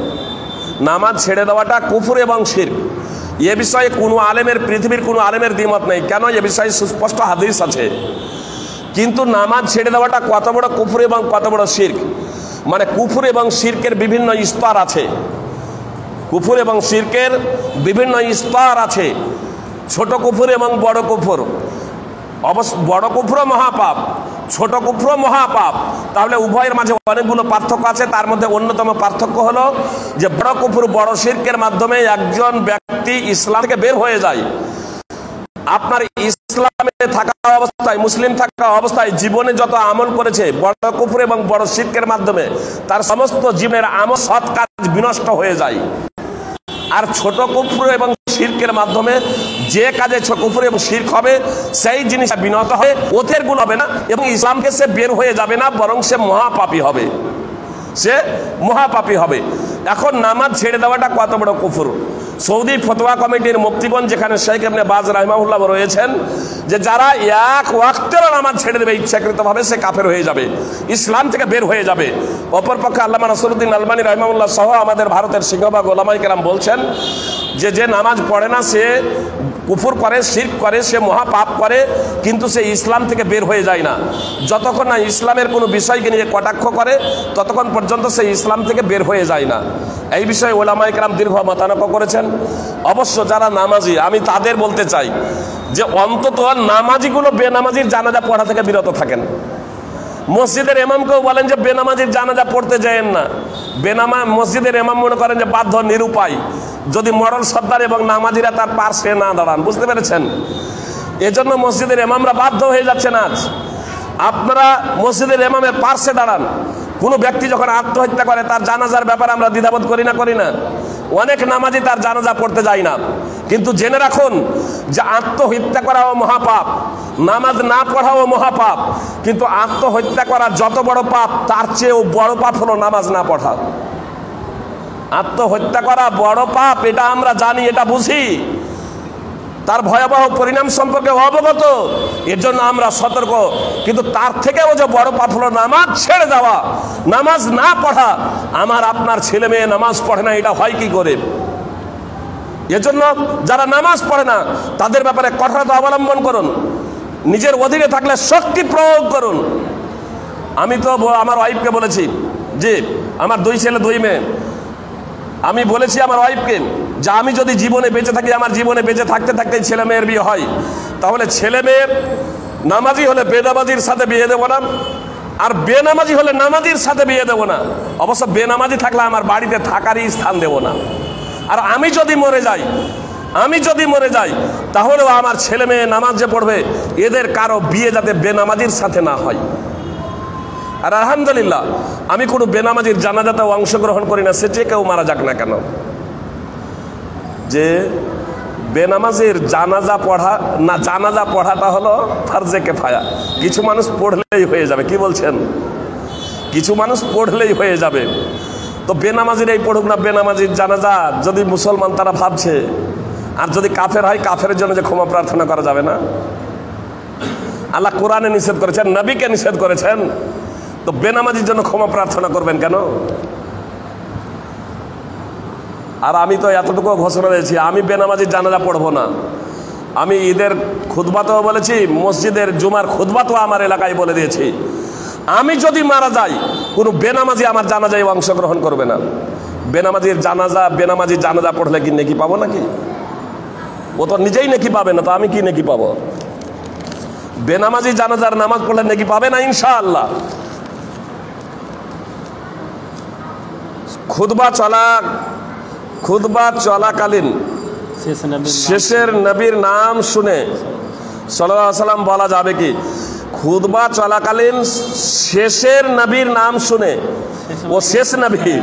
নামাজ ছেড়ে দেওয়াটা কুফর এবং শিরক এ বিষয়ে কোনো আলেমের, পৃথিবীর কোনো আলেমের দ্বিমত নেই। কেন? এ বিষয়ে সুস্পষ্ট হাদিস আছে। কিন্তু নামাজ ছেড়ে দেওয়াটা কত বড় কুফর এবং কত বড় শিরক, মানে কুফর এবং শিরকের বিভিন্ন স্তর আছে। কুফর এবং শিরকের বিভিন্ন স্তর আছে, ছোট কুফর এবং বড় কুফর। অবশ্য বড় কুফর মহাপাপ, ছোট কুফর মহাপাপ। তাহলে উভয়ের মাঝে অনেকগুলো পার্থক্য আছে। তার মধ্যে অন্যতম পার্থক্য হলো যে বড় কুফর, বড় শিরকের মাধ্যমে একজন ব্যক্তি ইসলাম থেকে বের হয়ে যায়। আপনার ইসলামে থাকা অবস্থায়, মুসলিম থাকা অবস্থায় জীবনে যত আমল করেছে বড় কুফর এবং বড় শিরকের মাধ্যমে, তার সমস্ত জীবনের আমল, সৎ কাজ বিনষ্ট হয়ে যায়। আর ছোট কুফর এবং শিরকের মাধ্যমে যে কাজে ছোট কুফর এবং শিরক হবে সেই জিনিসটা বিনত হয়ে ওদের গুণ হবে না এবং ইসলামকে সে বের হয়ে যাবে না, বরং সে মহাপাপী হবে, সে মহাপাপী হবে। এখন নামাজ ছেড়ে দেওয়াটা কত বড় কুফর। সৌদি ফতোয়া কমিটির মুফতিগণ, যেখানে শেখ ইবনে বাজ রাহিমাহুল্লাহ রয়েছেন, যে যারা এক ওয়াক্তের নামাজ ছেড়ে দেবে ইচ্ছাকৃতভাবে, সে কাফের হয়ে যাবে, ইসলাম থেকে বের হয়ে যাবে। অপরপক্ষে আল্লামা নাসিরউদ্দিন আলবানী রাহিমাহুল্লাহ সহ আমাদের ভারতের সিংহভাগ ওলামায়ে কেরাম বলছেন যে নামাজ পড়ে না সে কুফর করে, শিরক করে, সে মহাপাপ করে, কিন্তু সে ইসলাম থেকে বের হয়ে যায় না। যতক্ষণ না ইসলামের কোনো বিষয়কে নিয়ে কটাক্ষ করে ততক্ষণ পর্যন্ত সে ইসলাম থেকে বের হয়ে যায় না। এই বিষয়ে ওলামায়ে কেরাম দীর্ঘ মতানক্য করেছেন। অবশ্য যারা নামাজি, আমি তাদের বলতে চাই যে অন্তত নামাজিগুলো বেনামাজির জানাজা পড়া থেকে বিরত থাকেন। মসজিদের ইমামকেও বলেন যে বেনামাজির জানাজা পড়তে যায়েন না। মসজিদের ইমাম মনে করেন যে বাধ্য, নিরুপায়, যদি মরল সর্দার এবং নামাজিরা তার পার্শ্বে না দাঁড়ান। বুঝতে পেরেছেন? এজন্য মসজিদের ইমামরা বাধ্য হয়ে যাচ্ছেন আজ, আপনারা মসজিদের ইমামের পার্শ্বে দাঁড়ান। কোনো ব্যক্তি যখন আত্মহত্যা করে তার জানাজার ব্যাপারে আমরা দ্বিধাবোধ করি না? অনেক নামাজি তার জানাজা পড়তে যায় না। কিন্তু জেনে রাখুন যে আত্মহত্যা করাও মহাপাপ, নামাজ না পড়াও মহাপাপ। কিন্তু আত্মহত্যা করা যত বড় পাপ, তার চেয়েও বড় পাপ হলো নামাজ না পড়া। আত্মহত্যা করা বড় পাপ, এটা আমরা জানি, এটা বুঝি, তার ভয়াবহ পরিণাম সম্পর্কে অবগত, এর জন্য আমরা সতর্ক। কিন্তু তার থেকেও যে বড় পাপ হলো নামাজ ছেড়ে দেওয়া, নামাজ না পড়া। আমার আপনার ছেলে মেয়ে নামাজ পড়ে না, এটা হয় কি করে? এজন্য যারা নামাজ পড়ে না তাদের ব্যাপারে কঠোরতা অবলম্বন করুন, নিজের অধীনে থাকলে শক্তি প্রয়োগ করুন। আমি তো আমার ওয়াইফকে বলেছি যে আমার 2 ছেলে 2 মেয়ে, আমি বলেছি আমার ওয়াইফকে যে আমি যদি জীবনে বেঁচে থাকি, আমার জীবনে বেঁচে থাকতে থাকতে ছেলে মেয়ের বিয়ে হয়, তাহলে ছেলে মেয়ের নামাজি হলে বেনামাজির সাথে বিয়ে দেবো না, আর বেনামাজি হলে নামাজির সাথে বিয়ে দেবো না। অবশ্য বেনামাজি থাকলে আমার বাড়িতে থাকারই স্থান দেবো না। আর আমি যদি মরে যাই তাহলেও আমার ছেলে মেয়ে নামাজ যে পড়বে, এদের কারো বিয়ে যাতে বেনামাজির সাথে না হয়। আর আলহামদুলিল্লাহ আমি কোনো বেনামাজির জানাজাতেও অংশগ্রহণ করি না, সে যে কেউ মারা যাক না কেন। যে বেনামাজির জানাজা পড়াটা হলো ফারজে কিফায়া। কিছু মানুষ পড়লেই হয়ে যাবে। কি বলছেন? কিছু মানুষ পড়লেই হয়ে যাবে। তো বেনামাজির এই পড়ুক না, বেনামাজির জানাজা যদি মুসলমান তারা ভাবছে, আর যদি কাফের হয়, কাফের জন্য যে ক্ষমা প্রার্থনা করা যাবে না? আল্লাহ কোরআনে নিষেধ করেছেন, নবীকে নিষেধ করেছেন, তো বেনামাজির জন্য ক্ষমা প্রার্থনা করবেন কেন? আর আমি তো এতটুকু ঘোষণা দিয়েছি, আমি বেনামাজির জানাজা পড়বো না। আমি ঈদের খুতবাতেও বলেছি, মসজিদের জুমার খুতবাতেও আমার এলাকায় বলে দিয়েছি, আমি যদি মারা যাই কোনো বেনামাজি আমার জানাজায় অংশগ্রহণ করবে না। বেনামাজির জানাজা পড়লে কি নেকি পাবো নাকি? ও তো নিজেই নেকি পাবে না, তো আমি কি নেকি পাবো? বেনামাজি জানাজার নামাজ পড়লে নেকি পাবে না ইনশাআল্লাহ। খুতবা চলাকালীন শেষের নবীর নাম শুনে সাল্লাল্লাহু আলাইহি ওয়াসাল্লাম বলা যাবে কি? খুতবা চলাকালীন শেষের নবীর নাম শুনে, ও শেষ নবী,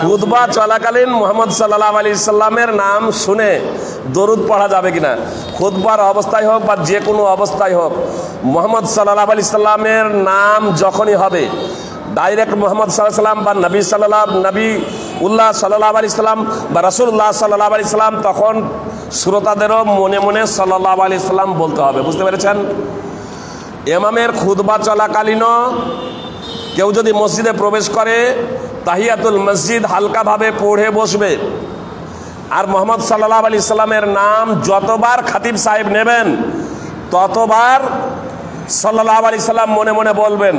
খুতবা চলাকালীন মুহাম্মদ সাল্লাল্লাহু আলাইহি সাল্লামের নাম শুনে দরুদ পড়া যাবে কিনা? খুতবার অবস্থায় হোক বা যে কোনো অবস্থায় হোক, মুহাম্মদ সাল্লাল্লাহু আলাইহি সাল্লামের নাম যখনই হবে ডাইরেক্ট মুহাম্মদ সাল্লাল্লাহু আলাইহি সাল্লাম বা নবী উল্লাহ সাল্লাল্লাহু আলাইহি সাল্লাম বা রাসূলুল্লাহ সাল্লাল্লাহু আলাইহি সাল্লাম, তখন শ্রোতাদেরও মনে মনে সাল্লাল্লাহু আলাইহি সাল্লাম বলতে হবে। বুঝতে পেরেছেন? ইমামের খুতবা চলাকালীনও কেউ যদি মসজিদে প্রবেশ করে তাহিয়াতুল মসজিদ হালকাভাবে পড়ে বসবে, আর মুহাম্মদ সাল্লাল্লাহু আলাইহি সাল্লামের নাম যতবার খতিব সাহেব নেবেন ততবার সাল্লাল্লাহু আলাইহি সাল্লাম মনে মনে বলবেন।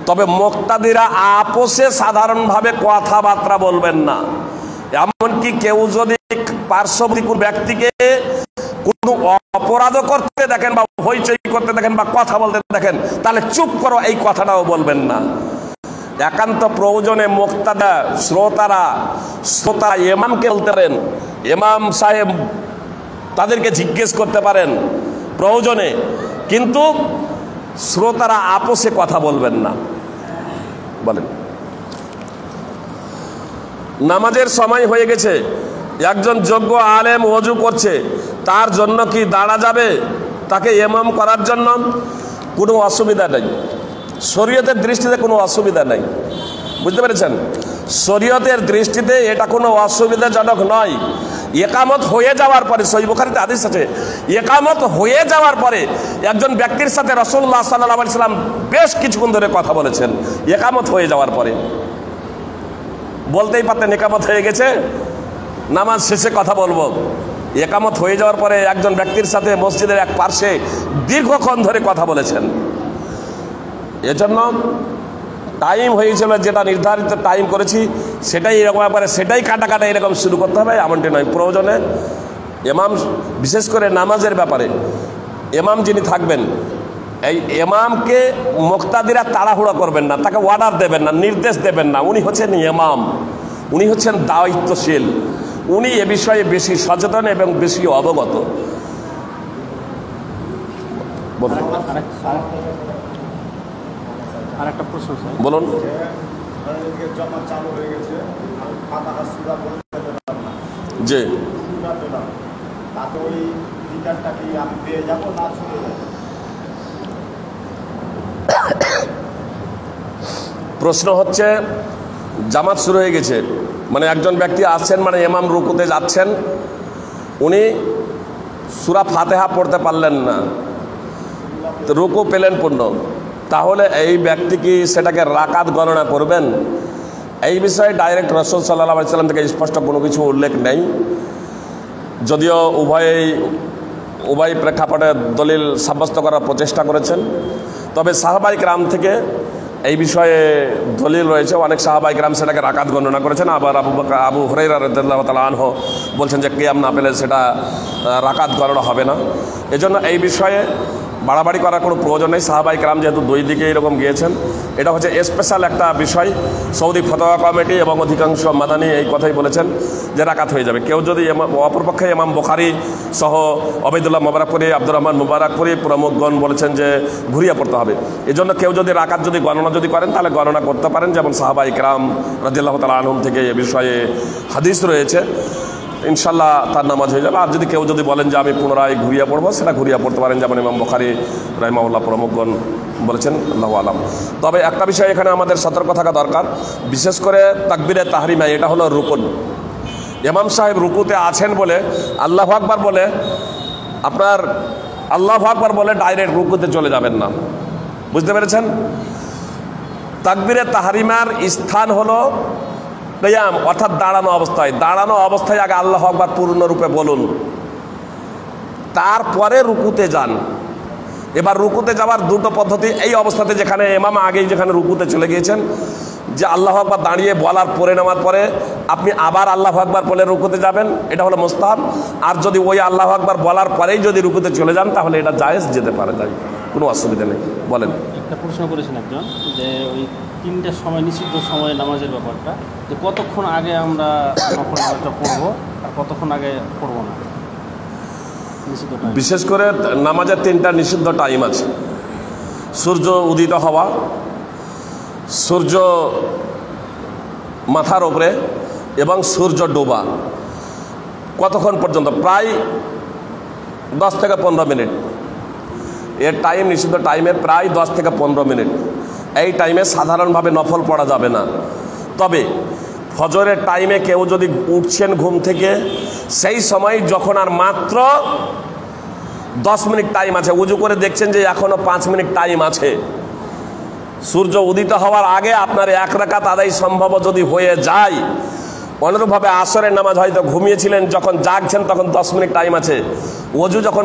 তবে মুক্তাদিরা আপোষে সাধারণভাবে কথাবার্তা বলবেন না। এমনকি কেউ যদি পার্শ্ববর্তী কোনো ব্যক্তিকে কোনো অপরাধও করতে দেখেন বা হইচই করতে দেখেন বা কথা বলতে দেখেন, তাহলে চুপ করো এই কথাটাও বলবেন না। একান্ত প্রয়োজনে মুক্তাদা শ্রোতা ইমামকে বলতে পারেন, ইমাম সাহেব তাদেরকে জিজ্ঞেস করতে পারেন প্রয়োজনে, কিন্তু শ্রোতারা আপোষে কথা বলবেন না। বলেন, নামাজের সময় হয়ে গেছে, একজন যোগ্য আলেম ওযু করছে, তার জন্য কি দাঁড়া যাবে তাকে ইমাম করার জন্য? কোনো অসুবিধা নেই, শরীয়তের দৃষ্টিতে কোনো অসুবিধা নেই। বুঝতে পেরেছেন? শরীয়তের দৃষ্টিতে এটা কোনো অসুবিধাজনক নয়। একামত হয়ে যাওয়ার পরে, সহিহ বুখারীতে হাদিস আছে, একামত হয়ে যাওয়ার পরে একজন ব্যক্তির সাথে রাসূলুল্লাহ সাল্লাল্লাহু আলাইহি সাল্লাম বেশ কিছুক্ষণ ধরে কথা বলেছেন। একামত হয়ে যাওয়ার পরে বলতেই পারতেন একামত হয়ে গেছে, নামাজ শেষে কথা বলবো। একামত হয়ে যাওয়ার পরে একজন ব্যক্তির সাথে মসজিদের এক পার্শ্বে দীর্ঘক্ষণ ধরে কথা বলেছেন। এজন্য টাইম হয়েছিল, যেটা নির্ধারিত টাইম করেছি সেটাই এরকম ব্যাপারে সেটাই কাটা এরকম শুরু করতে হবে এমনটি নয়। প্রয়োজনে ইমাম, বিশেষ করে নামাজের ব্যাপারে ইমাম যিনি থাকবেন, এই ইমামকে মুক্তাদিরা তাড়াহুড়া করবেন না, তাকে অর্ডার দেবেন না, নির্দেশ দেবেন না। উনি হচ্ছেন ইমাম, উনি হচ্ছেন দায়িত্বশীল, উনি এ বিষয়ে বেশি সচেতন এবং বেশি অবগত। বলুন। জি, প্রশ্ন হচ্ছে জামাত শুরু হয়ে গেছে, মানে একজন ব্যক্তি আসছেন, মানে ইমাম রুকুতে যাচ্ছেন, উনি সূরা ফাতিহা পড়তে পারলেন না, রুকু পেলেন পূর্ণ, তাহলে এই ব্যক্তি কি সেটাকে রাকাত গণনা করবেন? এই বিষয়ে ডাইরেক্ট রাসূল সাল্লাল্লাহু আলাইহি সাল্লাম থেকে স্পষ্ট কোনো কিছু উল্লেখ নেই, যদিও উভয় প্রেক্ষাপটে দলিল সাব্যস্ত করার প্রচেষ্টা করেছেন। তবে সাহাবায়ে কেরাম থেকে এই বিষয়ে দলিল রয়েছে, অনেক সাহাবায়ে কেরাম সেটাকে রাকাত গণনা করেছেন। আবার আবু হুরায়রা রাদিয়াল্লাহু তাআলা আনহু বলছেন যে কিয়াম না পেলে সেটা রাকাত গণনা হবে না। এজন্য এই বিষয়ে বাড়াবাড়ি করার কোনো প্রয়োজন নেই। সাহাবায়ে কেরাম যেহেতু দুই দিকে এরকম গিয়েছেন, এটা হচ্ছে স্পেশাল একটা বিষয়। সৌদি ফতোয়া কমিটি এবং অধিকাংশ মাদানী এই কথাই বলেছেন যে রাকাত হয়ে যাবে। কেউ যদি অপরপক্ষে ইমাম বুখারী সহ ওবায়দুল্লাহ মুবারাকপুরী, আব্দুর রহমান মুবারাকপুরী প্রমুখগণ বলেছেন যে ঘুরিয়ে পড়তে হবে। এজন্য কেউ যদি রাকাত গণনা করেন তাহলে গণনা করতে পারেন, যেমন সাহাবায়ে কেরাম রাদিয়াল্লাহু তাআলা আনহুম থেকে এ বিষয়ে হাদিস রয়েছে, ইনশাল্লাহ তার নামাজ হয়ে যাবে। আর যদি কেউ বলেন যে আমি পুনরায় ঘুরিয়ে পড়বো, সেটা ঘুরিয়ে পড়তে পারেন, যেমন ইমাম বুখারী রাহিমাহুল্লাহ প্রমুখগণ বলেছেন, আল্লাহু আলাম। তবে একটা বিষয় এখানে আমাদের সতর্ক থাকা দরকার, বিশেষ করে তাকবীরে তাহরিমা, এটা হলো রুকুন। ইমাম সাহেব রুকুতে আছেন বলে আল্লাহু আকবার বলে আপনার আল্লাহু আকবার বলে ডাইরেক্ট রুকুতে চলে যাবেন না। বুঝতে পেরেছেন? তাকবীরে তাহরিমার স্থান হলো কিয়াম, অর্থাৎ দাঁড়ানো অবস্থায় আগে আল্লাহু আকবার পূর্ণরূপে বলুন, তারপরে রুকুতে যান। এবার রুকুতে যাওয়ার দুটো পদ্ধতি। এই অবস্থাতে যেখানে ইমাম আগেই যেখানে রুকুতে চলে গিয়েছেন, যে আল্লাহু আকবার দাঁড়িয়ে বলার পরে নেওয়ার পরে আপনি আবার আল্লাহু আকবার বলে রুকুতে যাবেন, এটা হলো মুস্তাহাব। আর যদি ওই আল্লাহু আকবার বলার পরেই যদি রুকুতে চলে যান তাহলে এটা জায়েজ, যেতে পারে, তাই কোনো অসুবিধা নেই। বলেন। একটা প্রশ্ন করেছেন একজন, যে ওই তিনটার সময় নিষিদ্ধ সময় নামাজের ব্যাপারটা, যে কতক্ষণ আগে আমরা নফল নামাজটা পড়বো আর কতক্ষণ আগে পড়বো না। বিশেষ করে নামাজের তিনটা নিষিদ্ধ টাইম আছে: সূর্য উদিত হওয়া, সূর্য মাথার উপরে এবং সূর্য ডোবা। কতক্ষণ পর্যন্ত? প্রায় 10 থেকে 15 মিনিট। এর টাইম, নিষিদ্ধ টাইমের প্রায় 10 থেকে 15 মিনিট। এই টাইমে সাধারণভাবে নফল পড়া যাবে না। তবে ফজরের টাইমে কেউ যদি উঠছেন ঘুম থেকে, সেই সময় যখন আর মাত্র 10 মিনিট টাইম আছে, উজু করে দেখছেন যে এখনো 5 মিনিট টাইম আছে, সূর্য উদিত হওয়ার আগে আপনার 1 রাকাত আদায় সম্ভব যদি হয়ে যায়, অনুরূপভাবে আসরের নামাজ হয়তো ঘুমিয়েছিলেন, যখন জাগছেন তখন 10 মিনিট টাইম আছে, ওযু যখন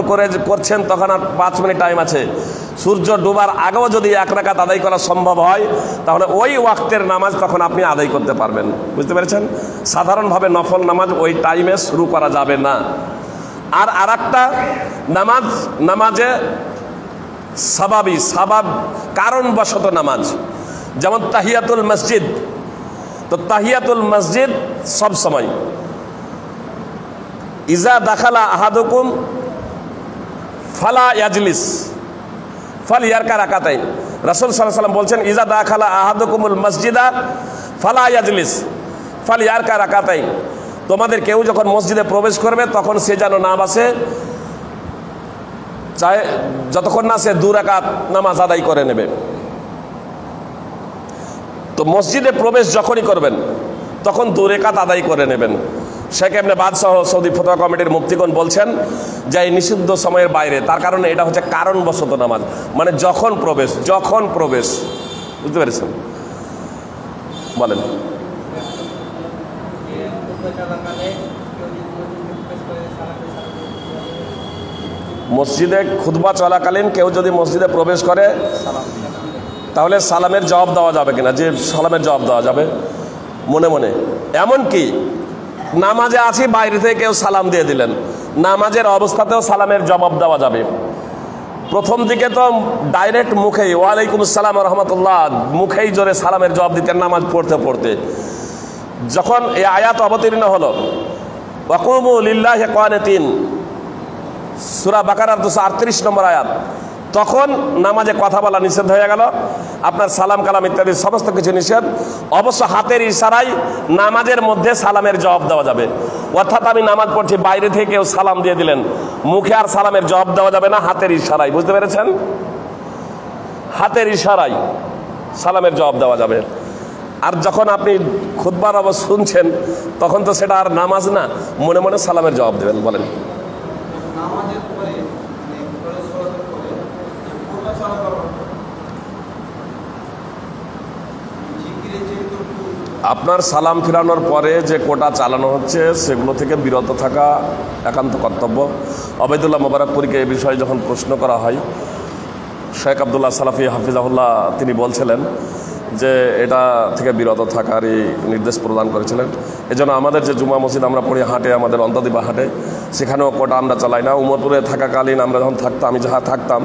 করছেন তখন আর 5 মিনিট টাইম আছে, সূর্য ডুবার আগেও যদি 1 রাকাত আদায় করা সম্ভব হয়, তাহলে ওই ওয়াক্তের নামাজ তখন আপনি আদায় করতে পারবেন। বুঝতে পেরেছেন? সাধারণভাবে নফল নামাজ ওই টাইমে শুরু করা যাবে না। আর একটা নামাজে সাবাব কারণবশত নামাজ, যেমন তাহিয়াতুল মসজিদ। তো তাহিয়াতুল মসজিদ সব সময় ইজা দাখালা আহাদুকুম ফালা ইয়াজলিস ফালিয়ারকা রাকাতাইন। রাসূল সাল্লাল্লাহু আলাইহি ওয়াসাল্লাম বলছেন, ইজা দাখালা আহাদুকুমুল মসজিদা ফালা ইয়াজলিস ফালিয়ারকা রাকাতাইন। তোমাদের কেউ যখন মসজিদে প্রবেশ করবে তখন সে যেন না বসে, চাहे যতক্ষণ না সে 2 রাকাত নামাজ আদায় করে নেবে। তো মসজিদে প্রবেশ যখনই করবেন তখন 2 রাকাত আদায় করে নেবেন। শেখ ইবনে বাজ সহ সৌদি ফতোয়া কমিটির মুফতিগণ বলছেন যে এই নিষিদ্ধ সময়ের বাইরে, তার কারণে এটা হচ্ছে কারণবশত নামাজ, মানে যখন প্রবেশ। বুঝতে পেরেছেন? বলেন। মসজিদে খুতবা চলাকালীন কেউ যদি মসজিদে প্রবেশ করে তাহলে সালামের জবাব দেওয়া যাবে কিনা? যে সালামের জবাব দেওয়া যাবে মনে মনে। এমনকি নামাজে আছি, বাইরে থেকে কেউ সালাম দিয়ে দিলেন, নামাজের অবস্থাতেও সালামের জবাব দেওয়া যাবে। প্রথম দিকে তো ডাইরেক্ট মুখেই ওয়ালাইকুম আসসালাম ওয়া রাহমাতুল্লাহ মুখেই জোরে সালামের জবাব দিতেন নামাজ পড়তে। যখন এই আয়াত অবতীর্ণ হলো, ওয়াকুমু লিল্লাহি কানিতিন, সূরা বাকারার 238 নম্বর আয়াত, তখন নামাজে কথা বলা নিষেধ হয়ে গেল, আপনার সালাম কালাম ইত্যাদি সমস্ত কিছু নিষেধ। অবশ্য হাতের ইশারায় নামাজের মধ্যে সালামের জবাব দেওয়া যাবে। অর্থাৎ আমি নামাজ পড়ছি, বাইরে থেকে কেউ সালাম দিয়ে দিলেন, মুখে আর সালামের জবাব দেওয়া যাবে না, হাতের ইশারায়। বুঝতে পেরেছেন? হাতের ইশারায় সালামের জবাব দেওয়া যাবে। আর যখন আপনি খুতবার অবস্থা শুনছেন তখন তো সেটা আর নামাজ না, মনে মনে সালামের জবাব দেবেন। বলেন। আপনার সালাম ফিরানোর পরে যে কোটা চালানো হচ্ছে সেগুলো থেকে বিরত থাকা একান্ত কর্তব্য। অবেদুল্লাহ মোবারকপুরীকে এই বিষয়ে যখন প্রশ্ন করা হয়, শেখ আবদুল্লাহ সালাফি হাফিজাহুল্লাহ তিনি বলছিলেন যে এটা থেকে বিরত থাকারই নির্দেশ প্রদান করেছিলেন। এজন্য আমাদের যে জুমা মসজিদ আমরা পড়ি হাটে, আমাদের অন্তদীপা হাটে, সেখানেও কোটা আমরা চালাই না। উমরপুরে থাকাকালীন আমরা যখন থাকতাম, আমি যাহা থাকতাম,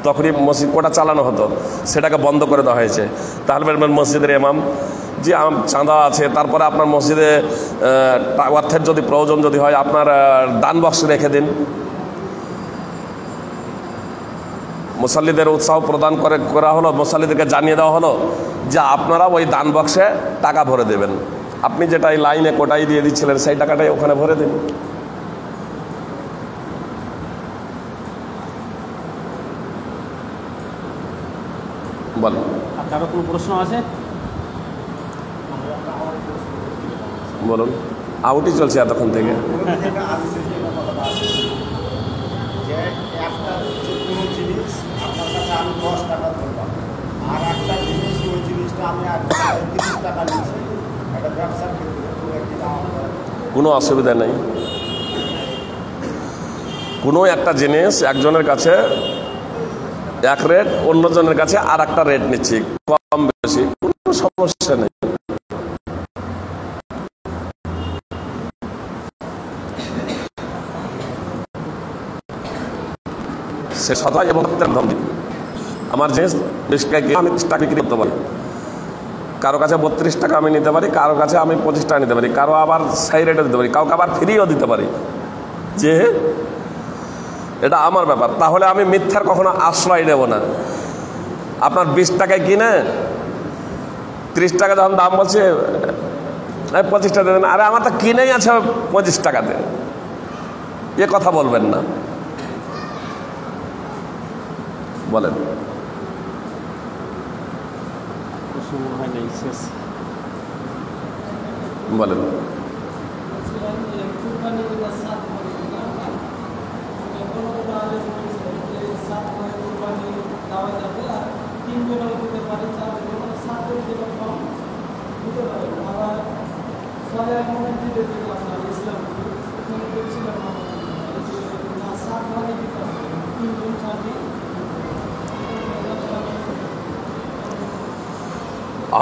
তখনই মসজিদ কোটা চালানো হতো, সেটাকে বন্ধ করে দেওয়া হয়েছে। তাহলে মসজিদের ইমাম যে চাঁদা আছে, তারপরে আপনার মসজিদে অর্থের যদি প্রয়োজন যদি হয় আপনার দান বক্স রেখে দিন। মুসাল্লিদের উৎসাহ প্রদান করা হলো, মুসাল্লিদেরকে জানিয়ে দেওয়া হলো যে আপনারা ওই দান বক্সে টাকা ভরে দেবেন। আপনি যেটা এই লাইনে কোটাই দিয়ে দিচ্ছিলেন সেই টাকাটাই ওখানে ভরে দিন। বলেন। কারো কোনো প্রশ্ন আছে? বলুন। আউটই চলছে এতক্ষণ থেকে। কোনো অসুবিধা নেই। কোনো একটা জিনিস একজনের কাছে এক রেট, অন্যজনের কাছে আর একটা রেট নিচ্ছি, কম বেশি, কোনো সমস্যা নেই। সে সদাই এবং আমার জিনিস 20 টাকা আমি 30 টাকা বিক্রি করতে পারি, কারো কাছে 32 টাকা আমি নিতে পারি, কারো কাছে আমি 25 টাকা নিতে পারি, কারো আবার সেই রেটে দিতে পারি, কাউকে আবার ফ্রিও দিতে পারি। যে এটা আমার ব্যাপার, তাহলে আমি মিথ্যার কখনো আশ্রয় নেব না। আপনার 20 টাকায় কিনে 30 টাকা যখন দাম বলছে 25 টাকা দেবেন, আরে আমার তো কিনেই আছে 25 টাকাতে, এ কথা বলবেন না। বলেন। কিছু মনে হয় নাই, শেষ। বলেন।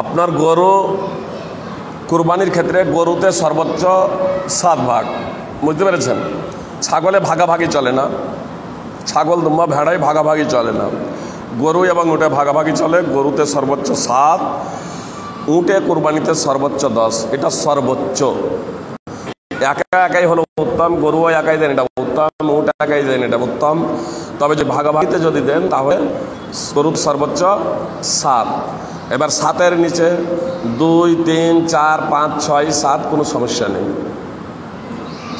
আপনার গরু কুরবানির ক্ষেত্রে গরুতে সর্বোচ্চ 7 ভাগ, বুঝতে পেরেছেন? ছাগলে ভাগাভাগি চলে না, ছাগল দুম্বা ভেড়াই ভাগাভাগি চলে না, গরু এবং উটে ভাগাভাগি চলে। গরুতে সর্বোচ্চ 7, উটে কুরবানিতে সর্বোচ্চ 10, এটা সর্বোচ্চ। একাই হলো উত্তম, গরুও একাই দেন এটা উত্তম, উট একাই দেন এটা উত্তম। তবে যে ভাগাভাগিতে যদি দেন তাহলে গরুর সর্বোচ্চ 7। এবার 7-এর নিচে 2, 3, 4, 5, 6, 7 কোনো সমস্যা নেই।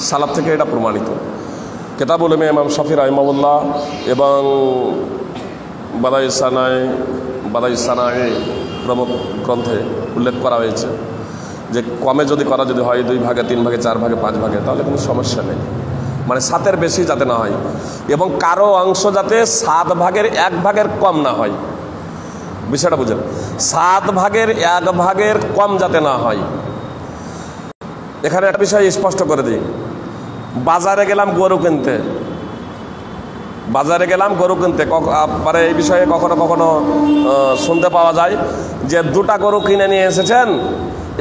সালাত থেকে এটা প্রমাণিত। কেতাবুল ইমাম শাফি রাহিমাহুল্লাহ এবং বাদাইসানায় প্রমুখ গ্রন্থে উল্লেখ করা হয়েছে যে কমে যদি করা যদি হয় 2 ভাগে, 3 ভাগে, 4 ভাগে, 5 ভাগে, তাহলে কোনো সমস্যা নেই। মানে 7-এর বেশি যাতে না হয় এবং কারো অংশ যাতে 7 ভাগের 1 ভাগের কম না হয়, বিষয়টা বুঝেন। 7 ভাগের 1 ভাগের কম যাতে না হয়। এখানে একটা বিষয় স্পষ্ট করে দিই, বাজারে গেলাম গরু কিনতে, মানে এই বিষয়ে কখনো কখনো শুনতে পাওয়া যায় যে 2টা গরু কিনে নিয়ে এসেছেন,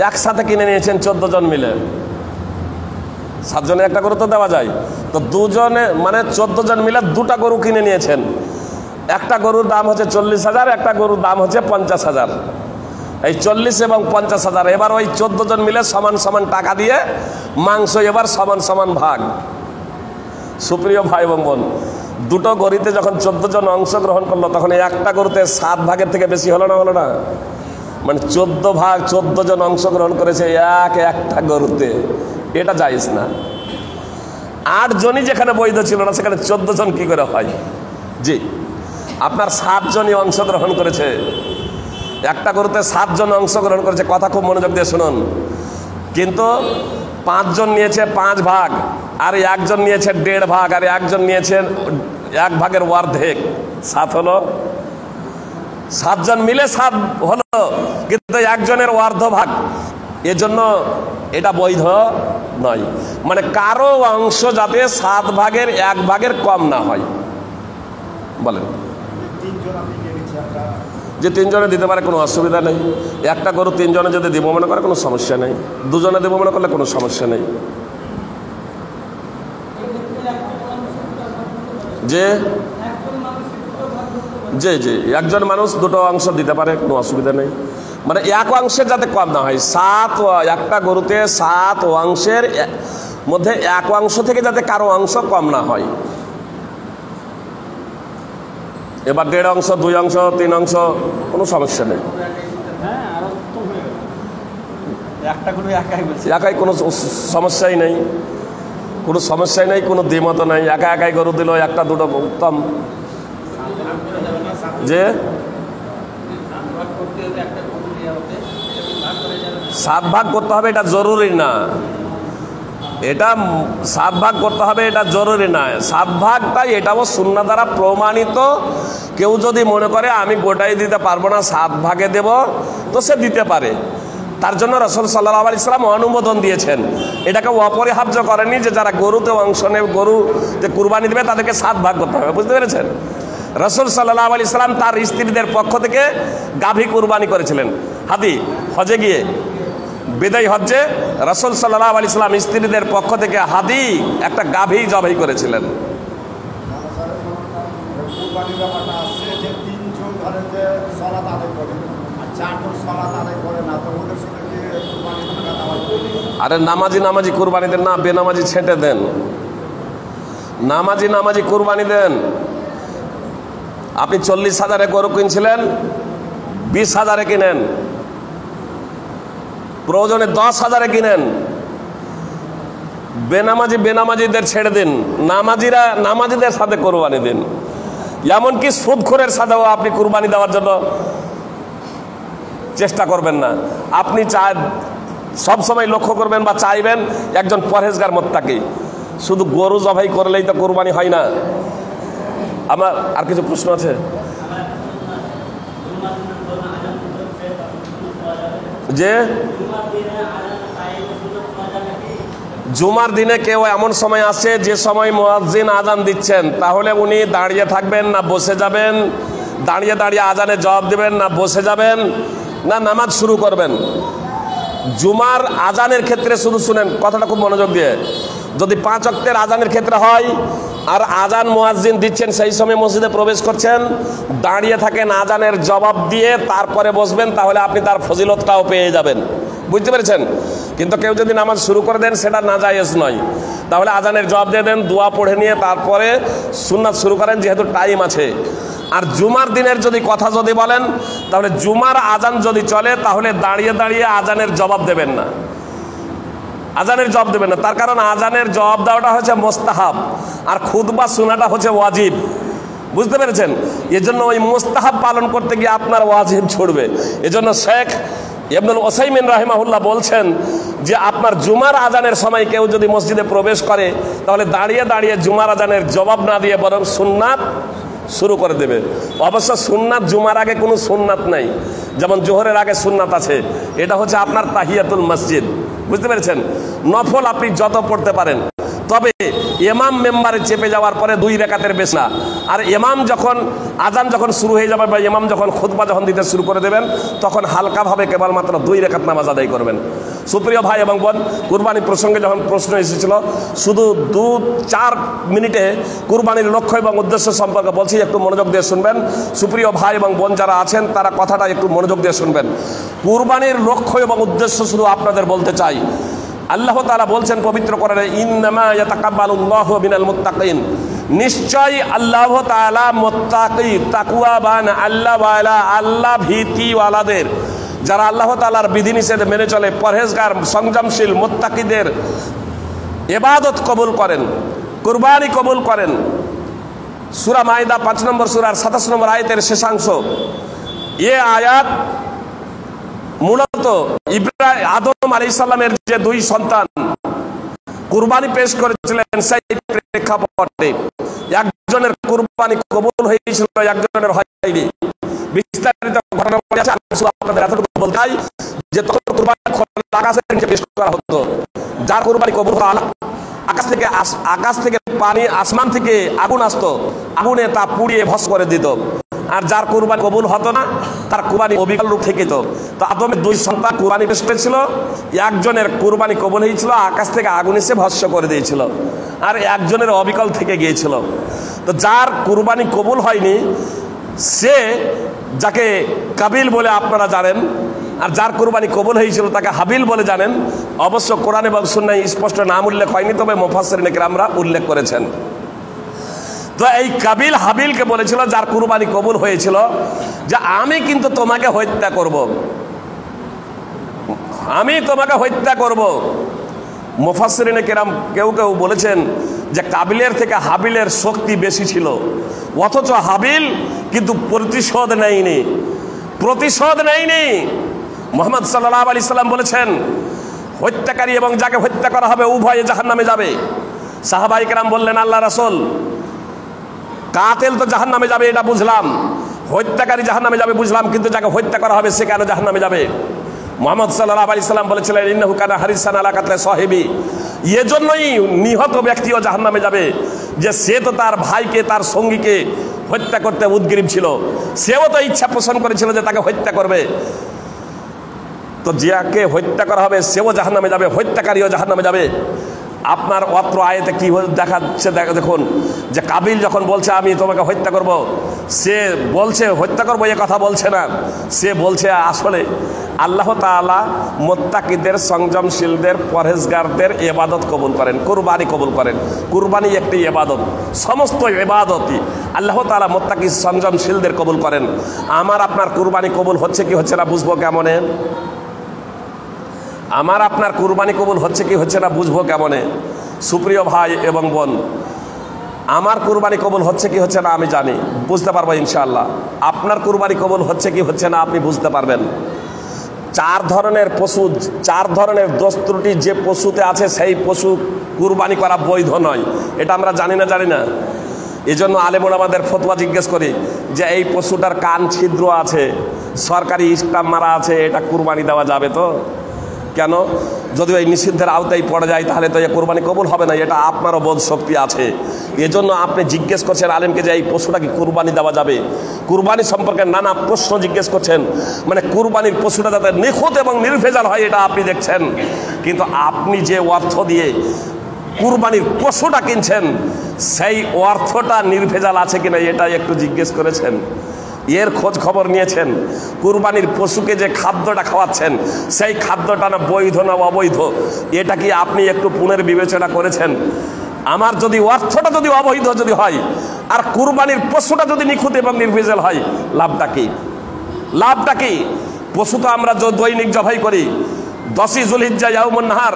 একসাথে কিনে নিয়েছেন 14 জন মিলে। 7 জনে একটা গরু তো দেওয়া যায়, তো 2 জনে মানে 14 জন মিলে 2টা গরু কিনে নিয়েছেন। একটা গরুর দাম হচ্ছে 40,000, একটা গরুর দাম হচ্ছে 50,000। এই 40 এবং 50,000, এবার ওই 14 জন মিলে সমান সমান টাকা দিয়ে মাংস এবার সমান সমান ভাগ। সুপ্রিয় ভাই এবং বোন, 2টো গরুতে যখন 14 জন অংশগ্রহণ করলো তখন একটা গরুতে 7 ভাগের থেকে বেশি হলো না? মানে 14 ভাগ, 14 জন অংশগ্রহণ করেছে একটা গরুতে, এটা জায়েজ না। 8 জনই যেখানে বৈধ ছিল না সেখানে 14 জন কি করে হয়? জি, আপনার 7 জনই অংশগ্রহণ করেছে, একটা গরুতে 7 জন অংশগ্রহণ করেছে। কথা খুব মনোযোগ দিয়ে শুনুন। কিন্তু 5 জন নিয়েছে 5 ভাগ, আর 1 জন নিয়েছে 1.5 ভাগ, আর 1 জন নিয়েছে 1 ভাগের অর্ধেক। 7 হলো, 7 জন মিলে 7 হলো, কিন্তু 1 জনের অর্ধ ভাগ। এজন্য এটা বৈধ নয়। মানে কারো অংশ যাতে 7 ভাগের 1 ভাগের কম না হয়। বলেন। যে 3 জনে দিতে পারে কোনো অসুবিধা নেই। একটা গরু 3 জনে যদি দিব মনে করে কোনো সমস্যা নেই, 2 জনে দেবো মনে করলে কোনো সমস্যা নেই। যে জি 1জন মানুষ 2টো অংশ দিতে পারে, কোনো অসুবিধা নেই। মানে 1 অংশের যাতে কম না হয়। একটা গরুতে 7 অংশের মধ্যে 1 অংশ থেকে যাতে কারো অংশ কম না হয়। এবার 1.5 অংশ, 2 অংশ, 3 অংশ, কোনো সমস্যা নেই। একাই কোনো সমস্যাই নেই, কোনো দ্বিমত নেই। একাই গরু দিল, 1টা 2টো উত্তম। যে 7 ভাগ করতে হবে এটা জরুরি না, 7 ভাগ করতে হবে এটা জরুরি নয়। 7 ভাগটাই এটাও সুন্নাহ দ্বারা প্রমাণিত। কেউ যদি মনে করে আমি গোটাই দিতে পারবো না, 7 ভাগে দেব, তো সে দিতে পারে। তার জন্য রাসূল সাল্লাল্লাহু আলাইহি ওয়াসাল্লাম অনুমোদন দিয়েছেন। এটাকে অপরিহার্য করেননি যে যারা গরুতে অংশ নেবে, গরু যে কুরবানি দেবে তাদেরকে 7 ভাগ করতে হবে। বুঝতে পেরেছেন? রাসূল সাল্লাল্লাহু আলাইহি ওয়াসাল্লাম তার স্ত্রীদের পক্ষ থেকে গাভী কুরবানি করেছিলেন। হজে গিয়ে বিদায় হজ্জে রাসূল সাল্লাল্লাহু আলাইহি ওয়াসাল্লাম স্ত্রীদের পক্ষ থেকে একটা গাভী জবাই করেছিলেন। আরে নামাজি কুরবানি দেন না, বেনামাজি ছেঁটে দেন। নামাজি কুরবানি দেন। আপনি 40,000-এ গরু কিনছিলেন, 20,000-এ কিনেন, প্রয়োজনে 10,000-এ কিনেন। বেনামাজিদের ছেড়ে দিন, নামাজিদের সাথে কুরবানি দিন। এমনকি সুদখোরের সাথেও আপনি কুরবানি দেওয়ার জন্য চেষ্টা করবেন না। আপনি সবসময় লক্ষ্য করবেন বা চাইবেন একজন পরহেজগার মুত্তাকি। শুধু গরু জবাই করলেই তো কোরবানি হয় না। আমার আর কিছু প্রশ্ন আছে? যে জুমার দিনে কেউ এমন সময় আসে যে সময় মুয়াজ্জিন আজান দিচ্ছেন, তাহলে উনি দাঁড়িয়ে থাকবেন না বসে যাবেন? দাঁড়িয়ে দাঁড়িয়ে আজানে জবাব দেবেন না বসে যাবেন না নামাজ শুরু করবেন? জুমার আজানের ক্ষেত্রে শুধু শুনেন কথাটা খুব মনোযোগ দিয়ে, যদি 5 ওয়াক্তের আজানের ক্ষেত্রে হয় আর আজান মুয়াজ্জিন দিচ্ছেন সেই সময় মসজিদে প্রবেশ করছেন, দাঁড়িয়ে থাকেন আজানের জবাব দিয়ে তারপরে বসবেন, তাহলে আপনি তার ফজিলতটাও পেয়ে যাবেন। বুঝতে পেরেছেন? কিন্তু কেউ যদি নামাজ শুরু করে দেন সেটা নাজায়েজ নয়। তাহলে আজানের জবাব দিয়ে দেন, দোয়া পড়ে নিয়ে তারপরে সুন্নাত শুরু করেন, যেহেতু টাইম আছে। আর জুমার দিনের যদি কথা যদি বলেন, তাহলে জুমার আজান যদি চলে তাহলে দাঁড়িয়ে দাঁড়িয়ে আজানের জবাব দেবেন না, আজানের জবাব দেবেন না। তার কারণ আজানের জবাব দেওয়াটা হচ্ছে মোস্তাহাব আর খুতবা শোনাটা হচ্ছে ওয়াজিব। বুঝতে পেরেছেন? এজন্য ওই মোস্তাহাব পালন করতে গিয়ে আপনার ওয়াজিব ছুটবে। এজন্য শেখ ইবনুল উসাইমিন রাহিমাহুল্লাহ বলছেন যে আপনার জুমার আজানের সময় কেউ যদি মসজিদে প্রবেশ করে তাহলে দাঁড়িয়ে দাঁড়িয়ে জুমার আজানের জবাব না দিয়ে বরং সুন্নাত শুরু করে দেবে। অবশ্য সুন্নাত জুমার আগে কোনো সুন্নাত নাই, যেমন জোহরের আগে সুন্নাত আছে, এটা হচ্ছে আপনার তাহিয়াতুল মসজিদ। বুঝতে পেরেছেন? নফল আপনি যত পড়তে পারেন, তবে ইমাম মেম্বারে চেপে যাওয়ার পরে 2 রাকাতের বেশি না। আর ইমাম যখন আজান যখন শুরু হয়ে যাবে বা ইমাম যখন খুতবা যখন দিতে শুরু করে দেবেন, তখন হালকাভাবে কেবলমাত্র 2 রাকাত নামাজ আদায় করবেন। সুপ্রিয় ভাই এবং বোন, কুরবানি প্রসঙ্গে যখন প্রশ্ন এসেছিল, শুধু 2-4 মিনিটে কুরবানির লক্ষ্য এবং উদ্দেশ্য সম্পর্কে বলছি, একটু মনোযোগ দিয়ে শুনবেন। সুপ্রিয় ভাই এবং বোন যারা আছেন তারা কথাটা একটু মনোযোগ দিয়ে শুনবেন। কুরবানির লক্ষ্য এবং উদ্দেশ্য শুধু আপনাদের বলতে চাই। আল্লাহ তাআলা বলছেন পবিত্র কোরআনে, ইন্নামা ইয়াতাকাব্বালুল্লাহু মিনাল মুত্তাকিন, নিশ্চয় আল্লাহ তাআলা মুত্তাকি তাকওয়াবান আল্লাহওয়ালা আল্লাহ ভীতিওয়ালাদের, যারা আল্লাহ তাআলার বিধিনিষেধ মেনে চলে, পরহেজগার সংযমশীল মুত্তাকিদের ইবাদত কবুল করেন, কুরবানি কবুল করেন। সূরা মাইদা 5 নম্বর সূরার 27 নম্বর আয়াতের শেষাংশ। এ আয়াত মূলত আদম আলাইহিস সালামের যে 2 সন্তান কুরবানি পেশ করেছিলেন সেই প্রেক্ষাপটে একজনের কুরবানি কবুল হয়েছিল, একজনের হয়নি। বিস্তারিত ঘটনা আছে, আপনাদের এতটুকু বলতে চাই যে তখন কুরবানি আকাশের নিচে পেশ করা হতো। যার কুরবানি কবুল হলো, আকাশ থেকে পানি, আসমান থেকে আগুন আসতো, আগুনে তা পুড়িয়ে ভস্ম করে দিত। আর যার কুরবানি কবুল হতো না তার কুরবানি অবিকল রূপ থেকে তো আদমের 2 সন্তান কুরবানি পেশ করেছিল, একজনের কুরবানি কবুল হয়েছিল, আকাশ থেকে আগুন এসে ভস্ম করে দিয়েছিল, আর একজনের অবিকল থেকে গিয়েছিল। তো যার কুরবানি কবুল হয়নি সে, যাকে কাবিল বলে আপনারা জানেন, আর যার কুরবানি কবুল হয়েছিল তাকে হাবিল বলে জানেন। অবশ্য কোরআন এবং সুন্নাহয় স্পষ্ট নাম উল্লেখ হয়নি, তবে মুফাসসিরিনে কেরামরা উল্লেখ করেছেন। তো এই কাবিল হাবিলকে বলেছিল, যার কুরবানি কবুল হয়েছিল, যে আমি কিন্তু তোমাকে হত্যা করব, আমি তোমাকে হত্যা করব। মুফাসসিরিনে কেরাম কেউ কেউ বলেছেন যে কাবিলের থেকে হাবিলের শক্তি বেশি ছিল, অথচ হাবিল কিন্তু প্রতিশোধ নেয়নি। মুহাম্মদ সাল্লাল্লাহু আলাইহি সাল্লাম বলেছেন, হত্যাকারী এবং যাকে হত্যা করা হবে উভয়ে জাহান্নামে যাবে। সাহাবায়ে কেরাম বললেন, আল্লাহ রাসূল, কাতিল তো জাহান্নামে যাবে এটা বুঝলাম, হত্যাকারী জাহান্নামে যাবে বুঝলাম, কিন্তু যাকে হত্যা করা হবে সে কেন জাহান্নামে যাবে? মুহাম্মদ সাল্লাল্লাহু আলাইহি সাল্লাম বলেছিলেন, ইন্নাহু কানা হারিসান আলা কাতলি সাহিবি, এজন্যই নিহত ব্যক্তিও জাহান্নামে যাবে যে সে তো তার ভাইকে, তার সঙ্গীকে হত্যা করতে উদ্গ্রীব ছিল, সেও তো ইচ্ছা পোষণ করেছিল যে তাকে হত্যা করবে। তো যাকে হত্যা করা হবে সেও জাহান্নামে যাবে, হত্যাকারীও জাহান্নামে যাবে। আপনার অত্র আয়াতে কি দেখাচ্ছে দেখুন, যে কাবিল যখন বলছে আমি তোমাকে হত্যা করব, সে বলছে হত্যা করবো এ কথা বলছে না, সে বলছে আসলে আল্লাহ তাআলা মুত্তাকিদের, সংযমশীলদের, পরহেজগারদের ইবাদত কবুল করেন, কুরবানি কবুল করেন। কুরবানি একটি ইবাদত, সমস্ত ইবাদতই আল্লাহ তাআলা মুত্তাকি সংযমশীলদের কবুল করেন। আমার আপনার কুরবানি কবুল হচ্ছে কি হচ্ছে না বুঝবো কেমনে? আমার আপনার কুরবানি কবুল হচ্ছে কি হচ্ছে না বুঝবো কেমনে? সুপ্রিয় ভাই এবং বোন, আমার কুরবানি কবুল হচ্ছে কি হচ্ছে না আমি জানি, বুঝতে পারবো ইনশাআল্লাহ। আপনার কুরবানি কবুল হচ্ছে কি হচ্ছে না আপনি বুঝতে পারবেন। চার ধরনের পশু, চার ধরনের দোষ ত্রুটি যে পশুতে আছে সেই পশু কুরবানি করা বৈধ নয়। এটা আমরা জানি না। এই জন্য আলেমরা আমাদের ফতোয়া জিজ্ঞেস করি যে এই পশুটার কান ছিদ্র আছে, সরকারি স্টাম্প মারা আছে, এটা কুরবানি দেওয়া যাবে তো? কেন? যদি ওই নিষিদ্ধের আওতায় পড়ে যায় তাহলে তো এই কোরবানি কবুল হবে না। এটা আপনারও বোধ শক্তি আছে, এজন্য আপনি জিজ্ঞেস করছেন আলেমকে যে এই পশুটা কি কুরবানি দেওয়া যাবে। কুরবানি সম্পর্কে নানা প্রশ্ন জিজ্ঞেস করছেন, মানে কুরবানির পশুটা যাতে নিখুঁত এবং নির্ভেজাল হয় এটা আপনি দেখছেন। কিন্তু আপনি যে অর্থ দিয়ে কুরবানির পশুটা কিনছেন সেই অর্থটা নির্ভেজাল আছে কিনা এটা একটু জিজ্ঞেস করেছেন? এর খোঁজ খবর নিয়েছেন? কুরবানির পশুকে যে খাদ্যটা খাওয়াচ্ছেন সেই খাদ্যটা না বৈধ না অবৈধ, এটা কি আপনি একটু পুনর্বিবেচনা করেছেন? আমার যদি অর্থটা যদি অবৈধ যদি হয় আর কুরবানির পশুটা যদি নিখুঁত এবং নির্ভেজাল হয়, লাভটা কি? লাভটা কি? পশু তো আমরা দৈনিক জবাই করি। 10ই যুলহিজ্জা ইয়াউমুন নাহার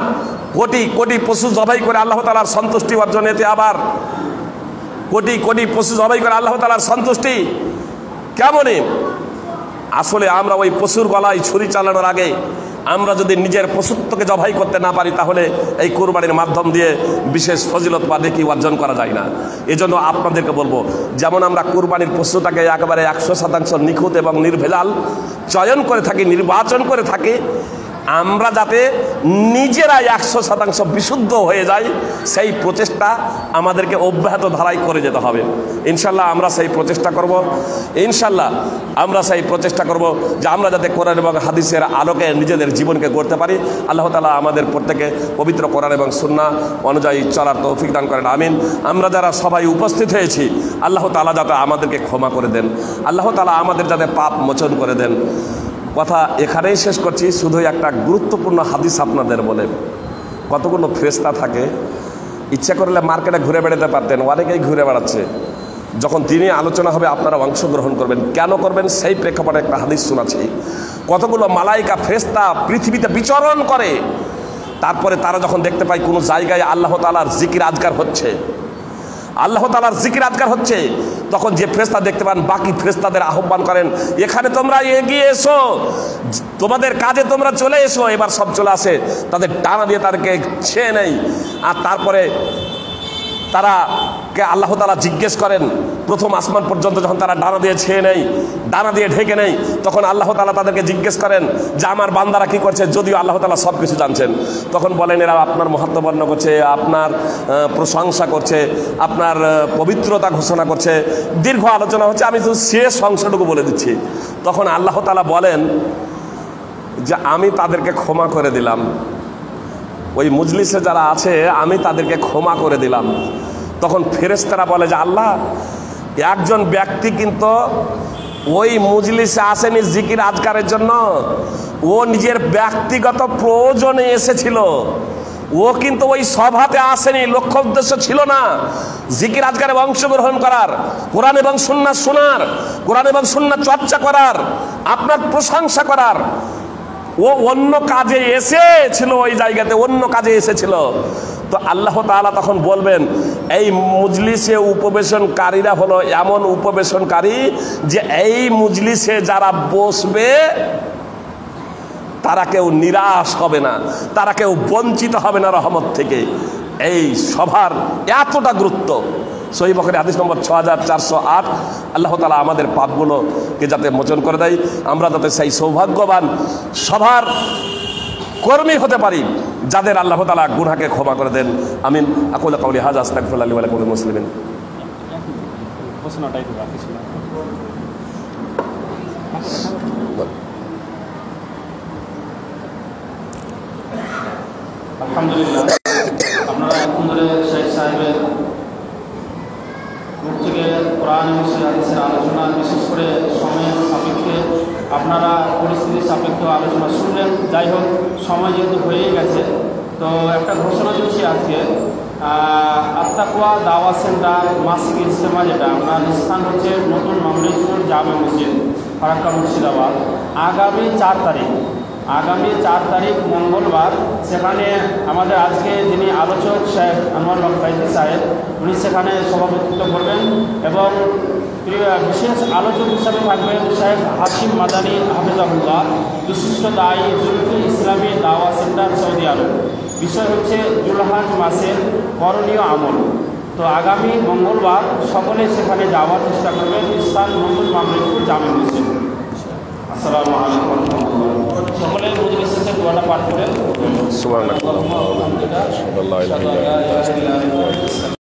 কোটি কোটি পশু জবাই করে আল্লাহ তাআলার সন্তুষ্টি অর্জন, এতে আবার কোটি কোটি পশু জবাই করে আল্লাহ তাআলার সন্তুষ্টি কেমনে? আসলে আমরা ওই পশুর গলায় ছুরি চালানোর আগে আমরা যদি নিজের পশুত্বকে জবাই করতে না পারি তাহলে এই কুরবানির মাধ্যম দিয়ে বিশেষ ফজিলত বা নেকি অর্জন করা যায় না। এজন্য আপনাদেরকে বলবো, যেমন আমরা কুরবানির পশুটাকে একেবারে 100% নিখুঁত এবং নির্ভেজাল চয়ন করে থাকি, নির্বাচন করে থাকি, আমরা যাতে নিজেরা 100% বিশুদ্ধ হয়ে যাই সেই প্রচেষ্টা আমাদেরকে অব্যাহত ধারায় করে যেতে হবে। ইনশাল্লাহ আমরা সেই প্রচেষ্টা করব। ইনশাল্লাহ আমরা সেই প্রচেষ্টা করব যে আমরা যাতে কোরআন এবং হাদিসের আলোকে নিজেদের জীবনকে গড়তে পারি। আল্লাহ তাআলা আমাদের প্রত্যেকে পবিত্র কোরআন এবং সুন্নাহ অনুযায়ী চলার তৌফিক দান করেন, আমিন। আমরা যারা সবাই উপস্থিত হয়েছি আল্লাহ তাআলা যাতে আমাদেরকে ক্ষমা করে দেন, আল্লাহ তাআলা আমাদের যাতে পাপ মোচন করে দেন। কথা এখানেই শেষ করছি, শুধু একটা গুরুত্বপূর্ণ হাদিস আপনাদের বলে। কতগুলো ফেরেশতা থাকে, ইচ্ছা করলে মার্কেটে ঘুরে বেড়াতে পারতেন, অনেকেই ঘুরে বেড়াচ্ছে। যখন দিনে আলোচনা হবে আপনারা অংশগ্রহণ করবেন। কেন করবেন সেই প্রেক্ষাপটে একটা হাদিস শোনাচ্ছি। কতগুলো মালাইকা ফেরেশতা পৃথিবীতে বিচরণ করে, তারপরে তারা যখন দেখতে পায় কোনো জায়গায় আল্লাহ তাআলার জিকির আজকার হচ্ছে, আল্লাহ তাআলার জিকির আজকার হচ্ছে, তখন যে ফেরেশতা দেখতে পান বাকি ফেরেশতাদের আহ্বান করেন, এখানে তোমরা এগিয়ে এসো, তোমাদের কাজে তোমরা চলে এসো। এবার সব চলে আসে, তাদের ডানা দিয়ে তাদেরকে ছেয়ে নেই। আর তারপরে তারাকে আল্লাহ তাআলা জিজ্ঞেস করেন, প্রথম আসমান পর্যন্ত যখন তারা ডানা দিয়ে ছেয়ে নেই, ডানা দিয়ে ঢেকে নেই, তখন আল্লাহ তাআলা তাদেরকে জিজ্ঞেস করেন যে আমার বান্দারা কি করছে, যদিও আল্লাহ তাআলা সব কিছু জানছেন। তখন বলেন এরা আপনার মহত্ব বর্ণনা করছে, আপনার প্রশংসা করছে, আপনার পবিত্রতা ঘোষণা করছে। দীর্ঘ আলোচনা হচ্ছে, আমি শুধু শেষ অংশটুকু বলে দিচ্ছি। তখন আল্লাহ তাআলা বলেন যে আমি তাদেরকে ক্ষমা করে দিলাম, ওই মজলিসে যারা আছে আমি তাদেরকে ক্ষমা করে দিলাম। তখন ফেরেশতারা বলে যে আল্লাহ, একজন ব্যক্তি কিন্তু ওই মজলিসে আসেনি জিকির আজকারের জন্য, ও নিজের ব্যক্তিগত প্রয়োজনে এসেছিল, ও কিন্তু ওই সভাতে আসেনি, লক্ষ্য উদ্দেশ্য ছিল না জিকির আজকারে অংশগ্রহণ করার, কোরআন এবং সুন্নাহ শোনার, কোরআন এবং সুন্নাহ চর্চা করার, আপনার প্রশংসা করার। ও অন্য কাজে এসেছিল, ওই জায়গাতে অন্য কাজে এসেছিল। তো আল্লাহ তাআলা তখন বলবেন এই মজলিসে উপবেশনকারীরা হলো এমন উপবেশনকারী যে এই মজলিসে যারা বসবে তারা কেউ নিরাশ হবে না, তারা কেউ বঞ্চিত হবে না রহমত থেকে। এই সভার এতটা গুরুত্ব। সহিহ বুখারী হাদিস নম্বর 6408। আল্লাহ তাআলা আমাদের পাপগুলোকে যাতে মোচন করে দেয়, আমরা যাতে সেই সৌভাগ্যবান সভার কর্মী হতে পারি যাদের আল্লাহ তাআলা গুনাহকে ক্ষমা করে দেন, আমিন। আকুলু কাউলি হাযা আস্তাগফিরুল্লাহ লি ওয়া লাকুম মুসলিমিন। আলহামদুলিল্লাহ, আপনারা এখন ধরে শেখ সাহেবের মুখ থেকে কোরআন এবং হাদিসের আলোচনা, বিশেষ করে সময়ের সাপেক্ষে আপনারা পরিস্থিতি সাপেক্ষে আলোচনা শুনলেন। যাই হোক, সময় যেহেতু হয়েই গেছে, তো একটা ঘোষণা দিচ্ছি আজকে। আত্তাকওয়া দাওয়া সেন্টার মাসিক ইজতেমা, যেটা আপনার স্থান হচ্ছে নতুন মামরিজপুর জামে মসজিদ, ফারাক্কা মুর্শিদাবাদ, আগামী 4 তারিখ মঙ্গলবার। সেখানে আমাদের আজকে যিনি আলোচক শেখ আনোয়ার হক ফাইজি সাহেব, উনি সেখানে সভাপতিত্ব করবেন এবং বিশেষ আলোচক হিসাবে থাকবেন শেখ হাশিম মাদানী হাফেজাহুল্লাহ, বিশিষ্ট দায়ী জুলফি ইসলামী দাওয়া সেন্টার, সৌদি আরব। বিষয় হচ্ছে জুলহাজ মাসের করণীয় আমল। তো আগামী মঙ্গলবার সকলে সেখানে যাওয়ার চেষ্টা করবেন। স্থান নতুন মামরিকপুর জামে মসজিদ। আসসালামু আলাইকুম ওয়া রাহমাতুল্লাহ। সকলে মজলিস শেষে দোয়াটা পাঠ করেন। সুবহানাল্লাহ।